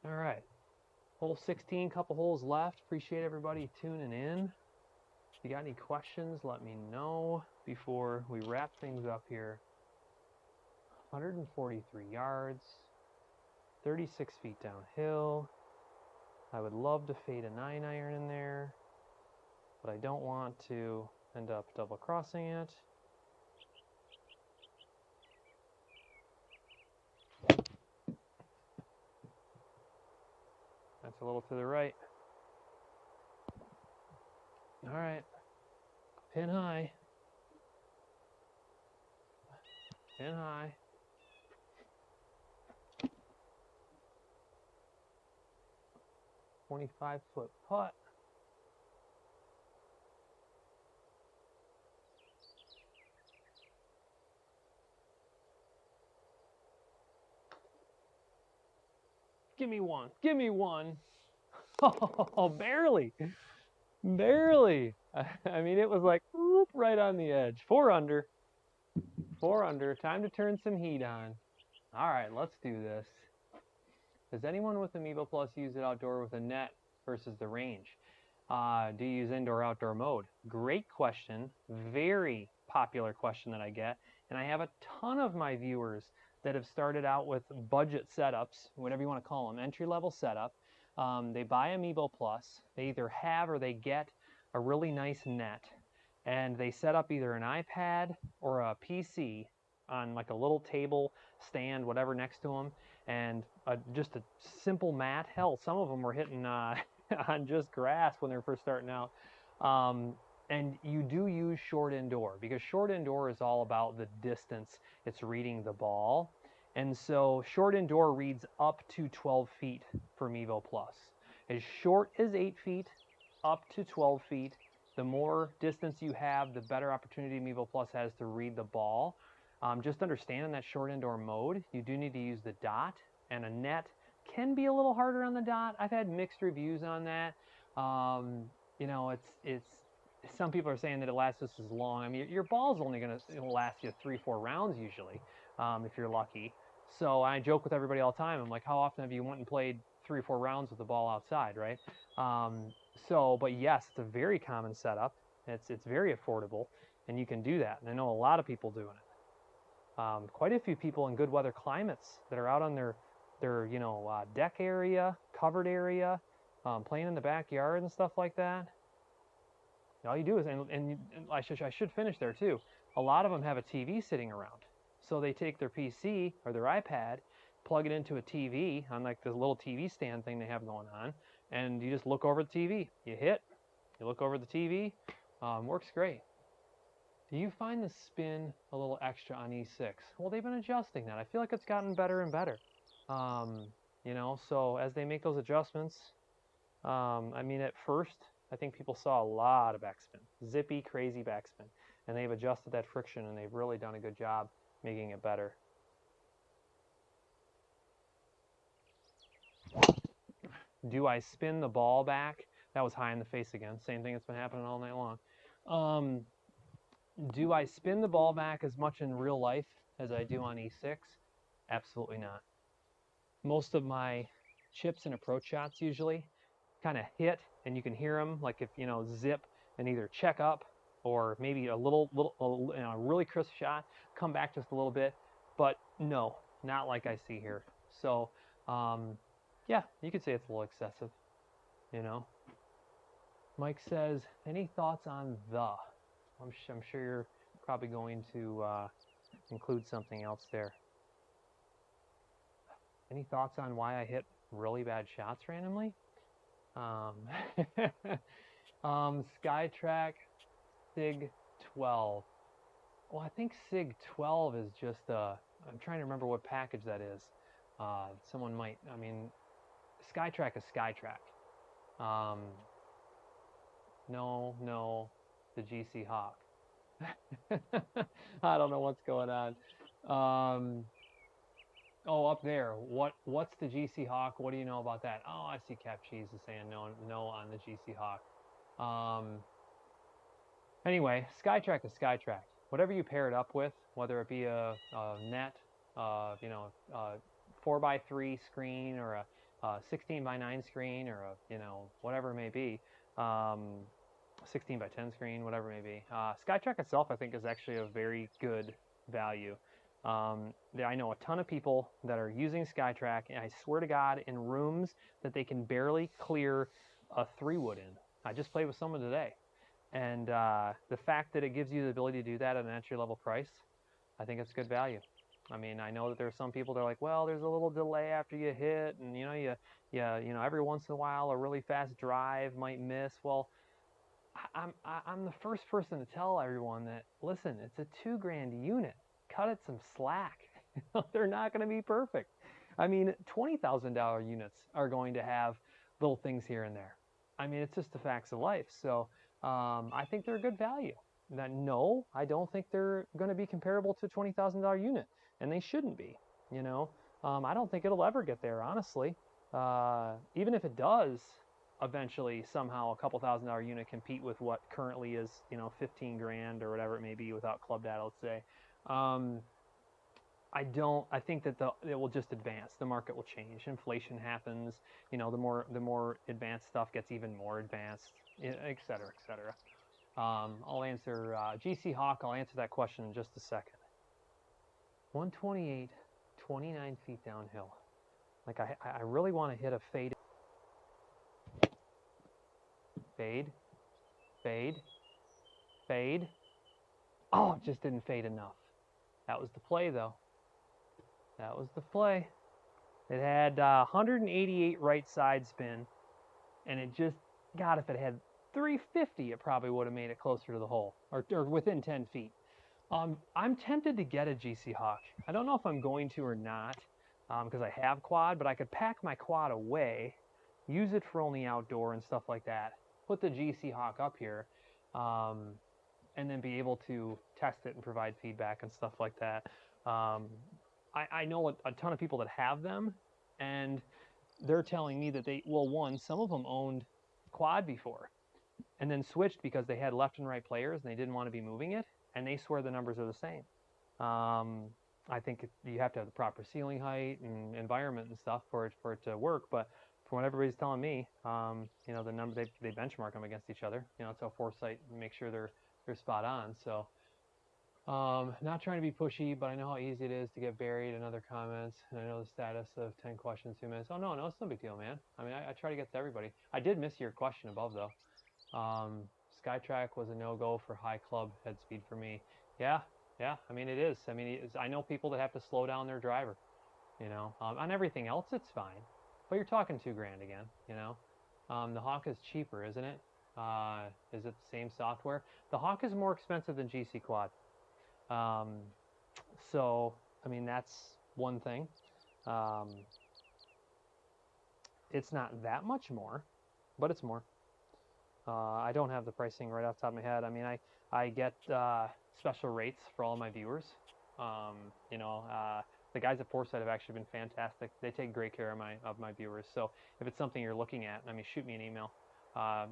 All right. Hole 16, couple holes left. Appreciate everybody tuning in. If you got any questions, let me know before we wrap things up here. 143 yards, 36 feet downhill. I would love to fade a 9-iron in there, but I don't want to end up double crossing it. That's a little to the right. All right, pin high. Pin high. $25-foot putt. Give me one. Give me one. Oh, barely. Barely. I mean, it was like whoop, right on the edge. 4 under. 4 under. Time to turn some heat on. All right, let's do this. Does anyone with the Mevo Plus use it outdoor with a net versus the range? Do you use indoor-outdoor mode? Great question. Very popular question that I get. And I have a ton of my viewers that have started out with budget setups, whatever you want to call them, entry-level setup. They buy a Mevo Plus. They either have or they get a really nice net. And they set up either an iPad or a PC on like a little table, stand, whatever next to them, and just a simple mat. Hell, some of them were hitting on just grass when they were first starting out. And you do use short indoor, because short indoor is all about the distance it's reading the ball. And so short indoor reads up to 12 feet for Mevo Plus. As short as 8 feet, up to 12 feet. The more distance you have, the better opportunity Mevo Plus has to read the ball. Just understanding that short indoor mode, you do need to use the dot, and a net can be a little harder on the dot. I've had mixed reviews on that. You know, it's some people are saying that it lasts just as long. I mean, your ball's only going to last you 3-4 rounds usually, if you're lucky. So I joke with everybody all the time. I'm like, how often have you went and played 3 or 4 rounds with the ball outside, right? But yes, it's a very common setup. It's very affordable, and you can do that. And I know a lot of people doing it. Quite a few people in good weather climates that are out on their deck area, covered area, playing in the backyard and stuff like that. All you do is, and I should finish there too. a lot of them have a TV sitting around. So they take their PC or their iPad, plug it into a TV on like this little TV stand thing they have going on, and you just look over the TV. You hit, you look over the TV, works great. Do you find the spin a little extra on E6? Well, they've been adjusting that. I feel like it's gotten better and better. You know, so as they make those adjustments, I mean, at first, I think people saw a lot of backspin, zippy, crazy backspin, and they've adjusted that friction, and they've really done a good job making it better. Do I spin the ball back? That was high in the face again. Same thing that's been happening all night long. Do I spin the ball back as much in real life as I do on E6? Absolutely not. Most of my chips and approach shots usually kind of hit, and you can hear them, like if, you know, zip and either check up or maybe a really crisp shot, come back just a little bit, but no, not like I see here. So, yeah, you could say it's a little excessive, you know. Mike says, any thoughts on the? I'm sure you're probably going to include something else there. Any thoughts on why I hit really bad shots randomly? Skytrack SIG 12. Well, I think SIG 12 is just I'm trying to remember what package that is. Someone might, I mean, Skytrack is Skytrack. No, the GC Hawk. I don't know what's going on. Oh, up there. What's the GC Hawk? What do you know about that? Oh, I see Cap Cheese is saying no on the GC Hawk. Anyway, Skytrack is Skytrack. Whatever you pair it up with, whether it be a net, 4x3 screen or a 16x9 screen or a, whatever it may be, 16x10 screen, whatever it may be. Skytrack itself, I think, is actually a very good value. I know a ton of people that are using Skytrack, and I swear to God, in rooms that they can barely clear a 3-wood in. I just played with someone today, and the fact that it gives you the ability to do that at an entry-level price, I think it's good value. I mean, I know that there are some people that are like, well, there's a little delay after you hit, and every once in a while a really fast drive might miss. Well, I'm the first person to tell everyone that, listen, it's a $2,000 unit. Cut it some slack. They're not going to be perfect. I mean, $20,000 units are going to have little things here and there. I mean, it's just the facts of life. So I think they're a good value. No, I don't think they're going to be comparable to a $20,000 unit, and they shouldn't be. I don't think it'll ever get there, honestly. Even if it does, eventually somehow a couple $1,000 unit compete with what currently is, 15 grand or whatever it may be without club data, let's say. I think that it will just advance. The market will change. Inflation happens. The more advanced stuff gets even more advanced, et cetera, et cetera. I'll answer GC Hawk. I'll answer that question in just a second. 128, 29 feet downhill. Like I really want to hit a fade. Fade. Oh, it just didn't fade enough. That was the play, though. That was the play. It had 188 right side spin, and it just, God, if it had 350, it probably would have made it closer to the hole, or within 10 feet. I'm tempted to get a GC Hawk. I don't know if I'm going to or not, because I have quad, but I could pack my quad away, use it for only outdoor and stuff like that, put the GC Hawk up here, and then be able to test it and provide feedback and stuff like that. I know a ton of people that have them, and they're telling me that some of them owned quad before and then switched because they had left and right players and they didn't want to be moving it, and they swear the numbers are the same. I think you have to have the proper ceiling height and environment and stuff for it to work, but from what everybody's telling me, the number they benchmark them against each other. So Foresight make sure they're spot on. So not trying to be pushy, but I know how easy it is to get buried in other comments, and I know the status of 10 questions, 2 minutes. Oh, no, it's no big deal, man. I mean, I try to get to everybody. I did miss your question above, though. Skytrack was a no-go for high club head speed for me. Yeah, yeah. I mean, it is. I mean, I know people that have to slow down their driver. You know, on everything else, it's fine. But you're talking $2 grand again. You know, the Hawk is cheaper, isn't it? Is it the same software? The Hawk is more expensive than GCQuad. Um, so, I mean, that's one thing. Um, it's not that much more, but it's more. I don't have the pricing right off the top of my head. I mean, I get special rates for all my viewers. You know, the guys at Foresight have actually been fantastic. They take great care of my viewers. So if it's something you're looking at, I mean, shoot me an email.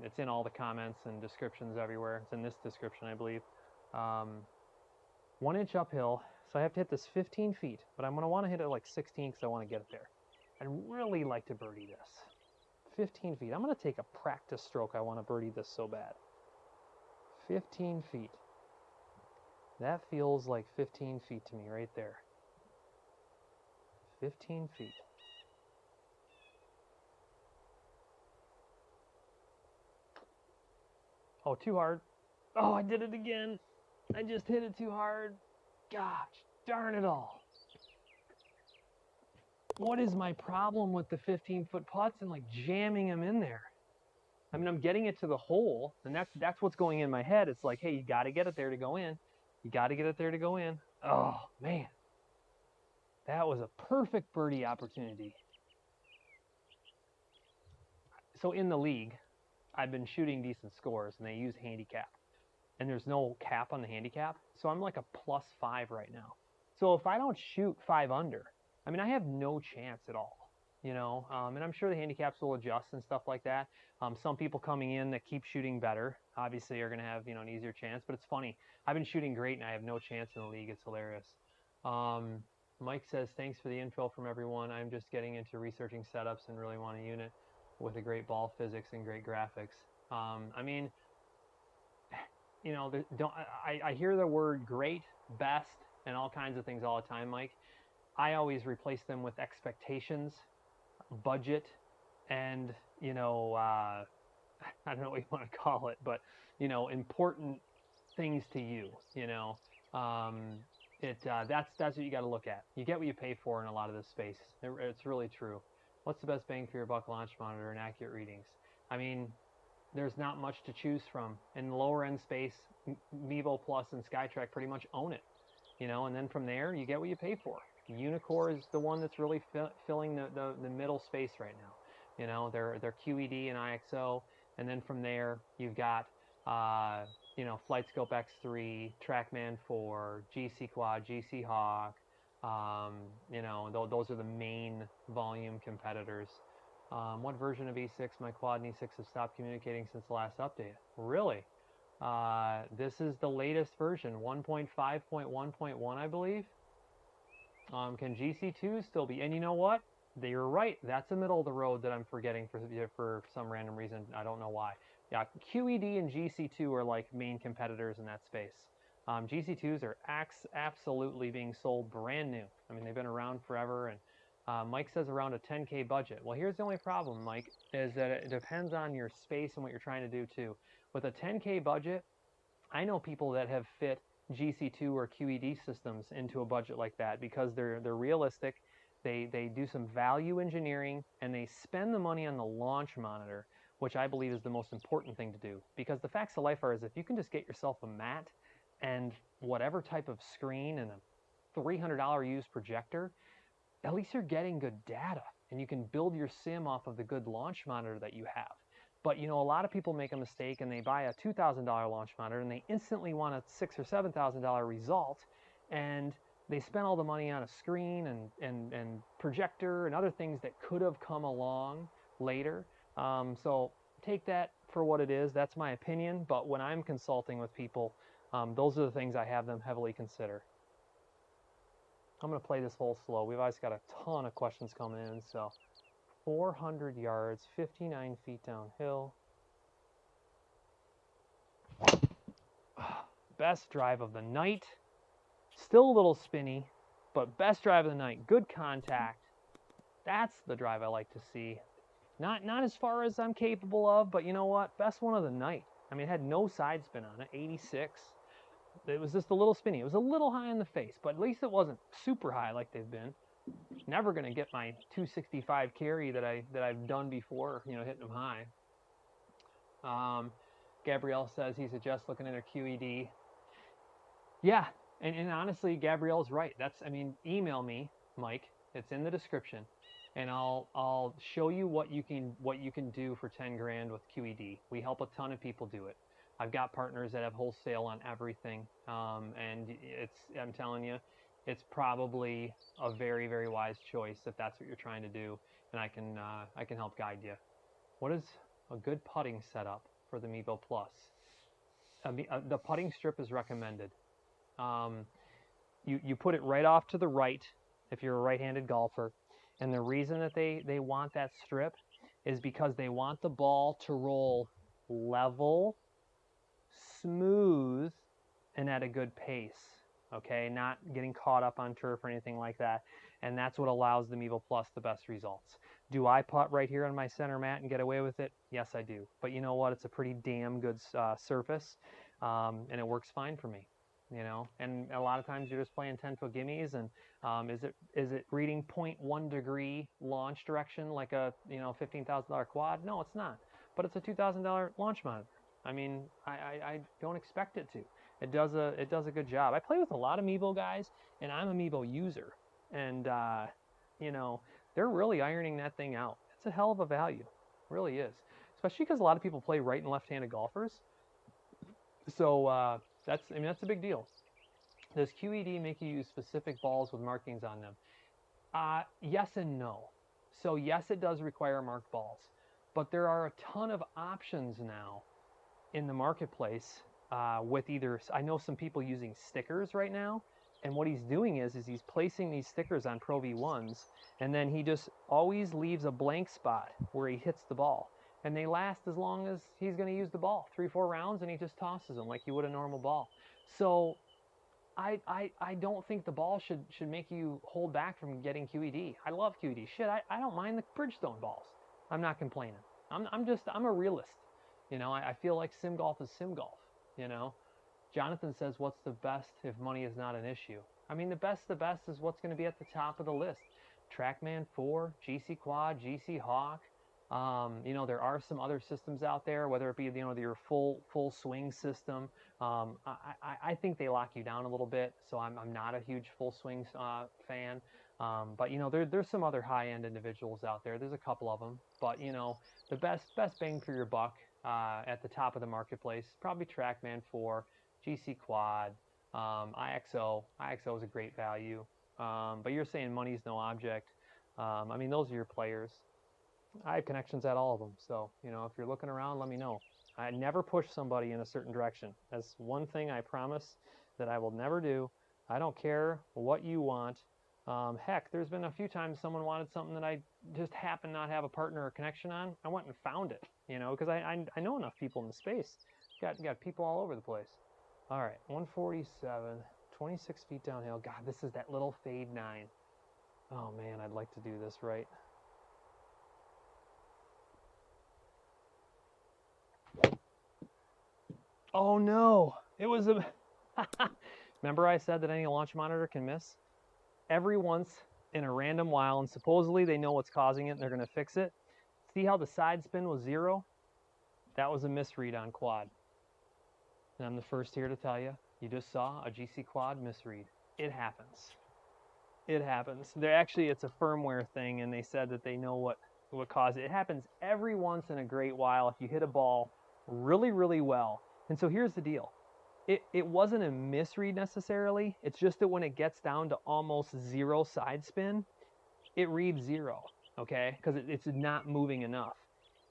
It's in all the comments and descriptions everywhere. It's in this description, I believe. 1 inch uphill, so I have to hit this 15 feet, but I'm going to want to hit it like 16 because I want to get it there. I'd really like to birdie this. 15 feet. I'm going to take a practice stroke. I want to birdie this so bad. 15 feet. That feels like 15 feet to me right there. 15 feet. Oh, too hard. Oh, I did it again. I just hit it too hard. Gosh, darn it all. What is my problem with the 15-foot putts and like jamming them in there? I mean, I'm getting it to the hole, and that's what's going in my head. It's like, hey, you got to get it there to go in. You got to get it there to go in. Oh, man. That was a perfect birdie opportunity. So in the league, I've been shooting decent scores, and they use handicap. And there's no cap on the handicap. So I'm like a +5 right now. So if I don't shoot 5 under, I mean, I have no chance at all, you know, and I'm sure the handicaps will adjust and stuff like that. Some people coming in that keep shooting better, obviously, are going to have, you know, an easier chance. But it's funny. I've been shooting great, and I have no chance in the league. It's hilarious. Mike says, thanks for the info from everyone. I'm just getting into researching setups and really want a unit with a great ball physics and great graphics. I mean, you know, I hear the word great, best, and all kinds of things all the time, Mike. I always replace them with expectations, budget, and, you know, I don't know what you want to call it, but, you know, important things to you, you know. That's what you got to look at. You get what you pay for in a lot of this space. It's really true. What's the best bang for your buck launch monitor and accurate readings? I mean, there's not much to choose from. In the lower end space, Mevo Plus and Skytrack pretty much own it, you know, and then from there, you get what you pay for. Unicore is the one that's really filling the middle space right now. You know, they're QED and IXO, and then from there, you've got, you know, FlightScope X3, TrackMan 4, GCQuad, GC Hawk. You know, those are the main volume competitors. What version of E6? My quad and E6 have stopped communicating since the last update. Really? This is the latest version, 1.5.1.1, I believe. Can GC2 still be? And you know what? You're right. That's the middle of the road that I'm forgetting for some random reason. I don't know why. Yeah, QED and GC2 are like main competitors in that space. GC2s are absolutely being sold brand new. I mean, they've been around forever, and Mike says around a 10K budget. Well, here's the only problem, Mike, is that it depends on your space and what you're trying to do too. With a 10K budget, I know people that have fit GC2 or QED systems into a budget like that because they're realistic. They do some value engineering, and they spend the money on the launch monitor, which I believe is the most important thing to do. Because the facts of life are, is if you can just get yourself a mat and whatever type of screen and a $300 used projector, at least you're getting good data, and you can build your sim off of the good launch monitor that you have. But, you know, a lot of people make a mistake, and they buy a $2,000 launch monitor, and they instantly want a $6,000 or $7,000 result, and they spent all the money on a screen and projector and other things that could have come along later. So take that for what it is. That's my opinion. But when I'm consulting with people, those are the things I have them heavily consider. I'm going to play this hole slow. We've always got a ton of questions coming in. So 400 yards, 59 feet downhill. Best drive of the night. Still a little spinny, but best drive of the night. Good contact. That's the drive I like to see. Not as far as I'm capable of, but you know what? Best one of the night. I mean, it had no side spin on it. 86. It was just a little spinny. It was a little high in the face, but at least it wasn't super high like they've been. Never going to get my 265 carry that I've done before, you know, hitting them high. Gabrielle says he suggests looking at her QED. Yeah, and honestly, Gabrielle's right. I mean, email me, Mike. It's in the description, and I'll show you what you can do for 10 grand with QED. We help a ton of people do it. I've got partners that have wholesale on everything, and I'm telling you, it's probably a very, very wise choice if that's what you're trying to do, and I can help guide you. What is a good putting setup for the Mevo Plus? The putting strip is recommended. You put it right off to the right if you're a right-handed golfer, and the reason that they want that strip is because they want the ball to roll level, smooth, and at a good pace, okay? Not getting caught up on turf or anything like that, and that's what allows the Mevo Plus the best results. Do I putt right here on my center mat and get away with it? Yes, I do. But you know what? It's a pretty damn good surface, and it works fine for me, you know? And a lot of times you're just playing 10-foot gimmies, and is it reading 0.1 degree launch direction like a, you know, $15,000 quad? No, it's not. But it's a $2,000 launch monitor. I mean, I don't expect it to. It does a good job. I play with a lot of Mevo guys, and I'm a Mevo user, and you know, they're really ironing that thing out. It's a hell of a value, it really is. Especially because a lot of people play right and left-handed golfers. So that's a big deal. Does QED make you use specific balls with markings on them? Yes and no. So yes, it does require marked balls, but there are a ton of options now in the marketplace with either, I know some people using stickers right now, and what he's doing is he's placing these stickers on Pro V1s, and then he just always leaves a blank spot where he hits the ball, and they last as long as he's going to use the ball, 3-4 rounds, and he just tosses them like you would a normal ball. So I don't think the ball should make you hold back from getting QED. I love QED. Shit, I don't mind the Bridgestone balls. I'm not complaining. I'm a realist. You know, I feel like sim golf is sim golf, you know. Jonathan says, what's the best if money is not an issue? I mean, the best is what's going to be at the top of the list. TrackMan 4, GCQuad, GC Hawk. You know, there are some other systems out there, whether it be, you know, your full swing system. I think they lock you down a little bit, so I'm not a huge full swing fan. But, you know, there's some other high-end individuals out there. There's a couple of them. But, you know, the best bang for your buck at the top of the marketplace, probably TrackMan 4, GCQuad, IXO. IXO is a great value. But you're saying money's no object. I mean, those are your players. I have connections at all of them. So, you know, if you're looking around, let me know. I never push somebody in a certain direction. That's one thing I promise that I will never do. I don't care what you want. Heck, there's been a few times someone wanted something that I just happened not have a partner or connection on. I went and found it, you know, because I know enough people in the space. Got people all over the place. All right, 147, 26 feet downhill. God, this is that little fade 9. Oh, man, I'd like to do this right. Oh, no. It was a... Remember I said that any launch monitor can miss? Every once in a random while, and supposedly they know what's causing it and they're going to fix it. See how the side spin was 0? That was a misread on quad. And I'm the first here to tell you, you just saw a GCQuad misread. It happens. It happens. It's a firmware thing, and they said that they know what caused it. It happens every once in a great while if you hit a ball really, really well. And so here's the deal. It wasn't a misread necessarily. It's just that when it gets down to almost 0 side spin, it reads 0, okay? Because it's not moving enough.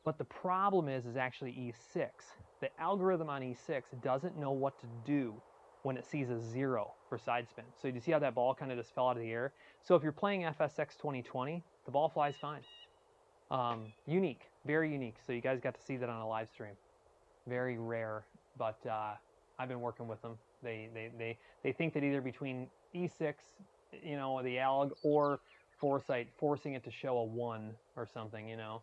But the problem is actually E6. The algorithm on E6 doesn't know what to do when it sees a 0 for side spin. So you see how that ball kind of just fell out of the air? So if you're playing FSX 2020, the ball flies fine. Unique, very unique. So you guys got to see that on a live stream. Very rare, but I've been working with them. They think that either between E6, you know, the alg, or Foresight forcing it to show a 1 or something, you know.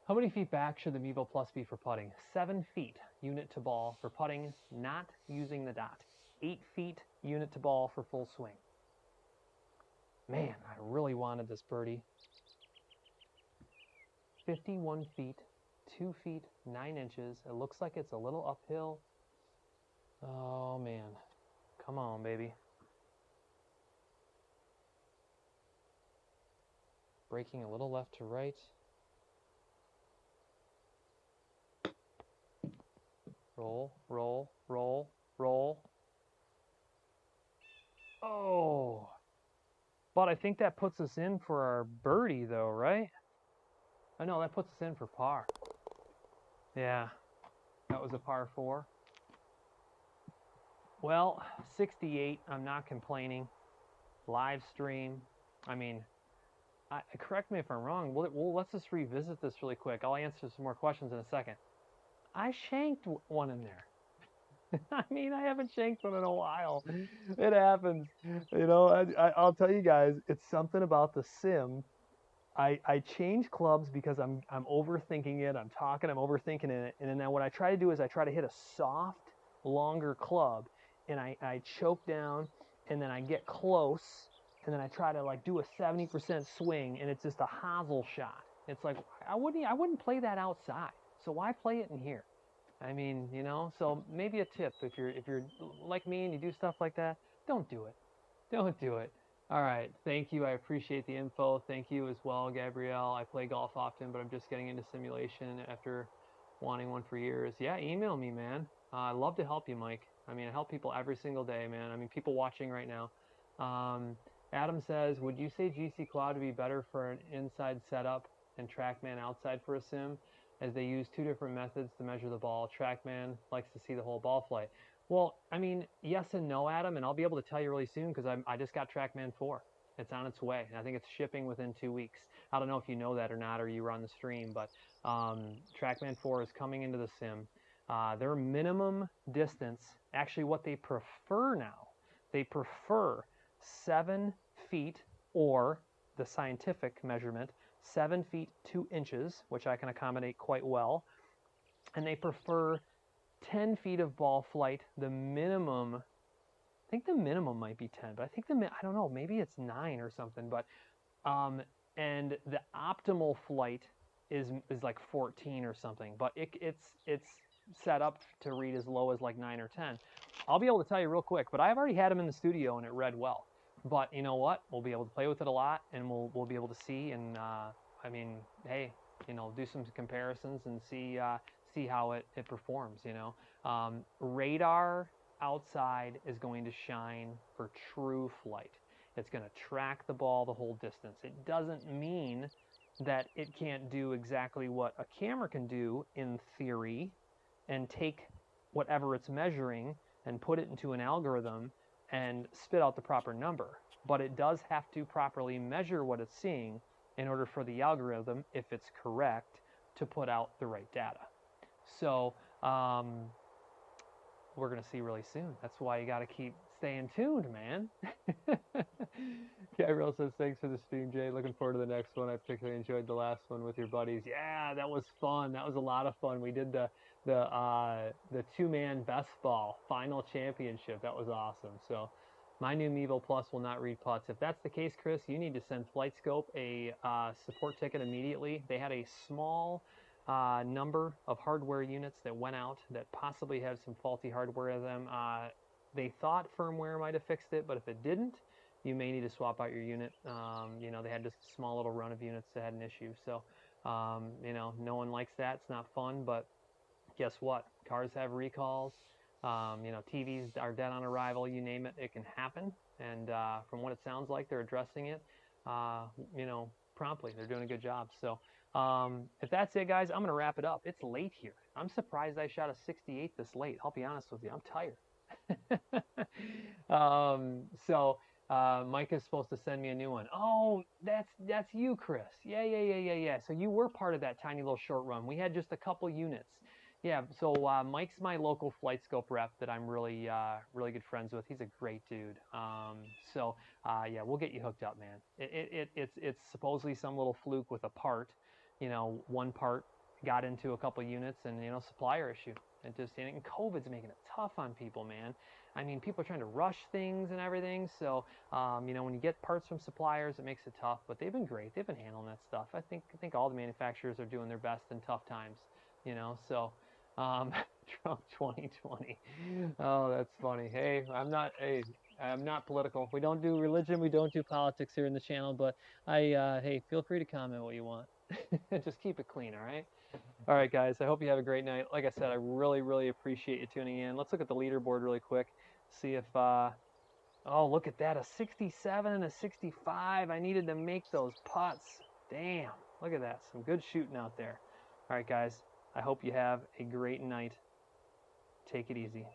How many feet back should the Mevo Plus be for putting? 7 feet unit to ball for putting, not using the dot. 8 feet unit to ball for full swing. Man, I really wanted this birdie. 51 feet, 2 feet, 9 inches. It looks like it's a little uphill. Oh, man. Come on, baby. Breaking a little left to right. Roll, roll, roll, roll. Oh. But I think that puts us in for our birdie, though, right? Oh, no, that puts us in for par. Yeah, that was a par 4. Well, 68, I'm not complaining. Live stream. I mean, correct me if I'm wrong. Well, let's just revisit this really quick. I'll answer some more questions in a second. I shanked one in there. I mean, I haven't shanked one in a while. It happens. You know, I'll tell you guys, it's something about the sim. I change clubs because I'm overthinking it. I'm overthinking it. And then what I try to do is I try to hit a soft, longer club. And I choke down, and then I get close, and then I try to like do a 70% swing, and it's just a hosel shot. It's like, I wouldn't play that outside. So why play it in here? I mean, you know, so maybe a tip, if you're like me and you do stuff like that, don't do it. Don't do it. All right, thank you. I appreciate the info. Thank you as well, Gabrielle. I play golf often, but I'm just getting into simulation after wanting one for years. Yeah, email me, man. I'd love to help you, Mike. I mean, I help people every single day, man. I mean, people watching right now. Adam says, would you say GCQuad would be better for an inside setup and TrackMan outside for a sim, as they use 2 different methods to measure the ball? TrackMan likes to see the whole ball flight. Well, I mean, yes and no, Adam, and I'll be able to tell you really soon because I just got TrackMan 4. It's on its way, and I think it's shipping within 2 weeks. I don't know if you know that or not, or you were on the stream, but TrackMan 4 is coming into the sim. Their minimum distance, actually what they prefer now, they prefer 7 feet, or the scientific measurement, 7 feet 2 inches, which I can accommodate quite well, and they prefer 10 feet of ball flight. The minimum, I think the minimum might be 10, but I think I don't know, maybe it's 9 or something, but and the optimal flight is like 14 or something, but it's set up to read as low as like 9 or 10. I'll be able to tell you real quick, but I've already had them in the studio and it read well. But you know what? We'll be able to play with it a lot, and we'll be able to see. And I mean, hey, you know, do some comparisons and see how it performs. You know, radar outside is going to shine for true flight. It's going to track the ball the whole distance. It doesn't mean that it can't do exactly what a camera can do in theory, and take whatever it's measuring and put it into an algorithm and spit out the proper number. But it does have to properly measure what it's seeing in order for the algorithm, if it's correct, to put out the right data. So we're going to see really soon. That's why you got to keep staying tuned, man. Gabriel says, thanks for the stream, Jay. Looking forward to the next one. I particularly enjoyed the last one with your buddies. Yeah, that was fun. That was a lot of fun. We did the 2-man best ball final championship. That was awesome. So my new Mevo Plus will not read putts. If that's the case, Chris, you need to send FlightScope a support ticket immediately. They had a small number of hardware units that went out that possibly have some faulty hardware in them. They thought firmware might have fixed it, but if it didn't, you may need to swap out your unit. You know, they had just a small little run of units that had an issue. So, you know, no one likes that. It's not fun, but guess what? Cars have recalls. You know, TVs are dead on arrival. You name it, it can happen. And from what it sounds like, they're addressing it, you know, promptly. They're doing a good job. So if that's it, guys, I'm going to wrap it up. It's late here. I'm surprised I shot a 68 this late. I'll be honest with you. I'm tired. Mike is supposed to send me a new one. Oh, that's you, Chris. Yeah. So you were part of that tiny little short run. We had just a couple units. Yeah, so Mike's my local FlightScope rep that I'm really good friends with. He's a great dude. Yeah, we'll get you hooked up, man. It's supposedly some little fluke with a part. You know, one part got into a couple units, and you know, supplier issue. And COVID's making it tough on people, man. I mean, people are trying to rush things and everything. So, you know, when you get parts from suppliers, it makes it tough. But they've been great. They've been handling that stuff. I think all the manufacturers are doing their best in tough times. You know, so Trump 2020. Oh, that's funny. Hey, I'm not political. We don't do religion. We don't do politics here in the channel. But hey, feel free to comment what you want. Just keep it clean, all right? All right, guys, I hope you have a great night. Like I said, I really, really appreciate you tuning in. Let's look at the leaderboard really quick, see if, oh, look at that, a 67 and a 65. I needed to make those putts. Damn, look at that, some good shooting out there. All right, guys, I hope you have a great night. Take it easy.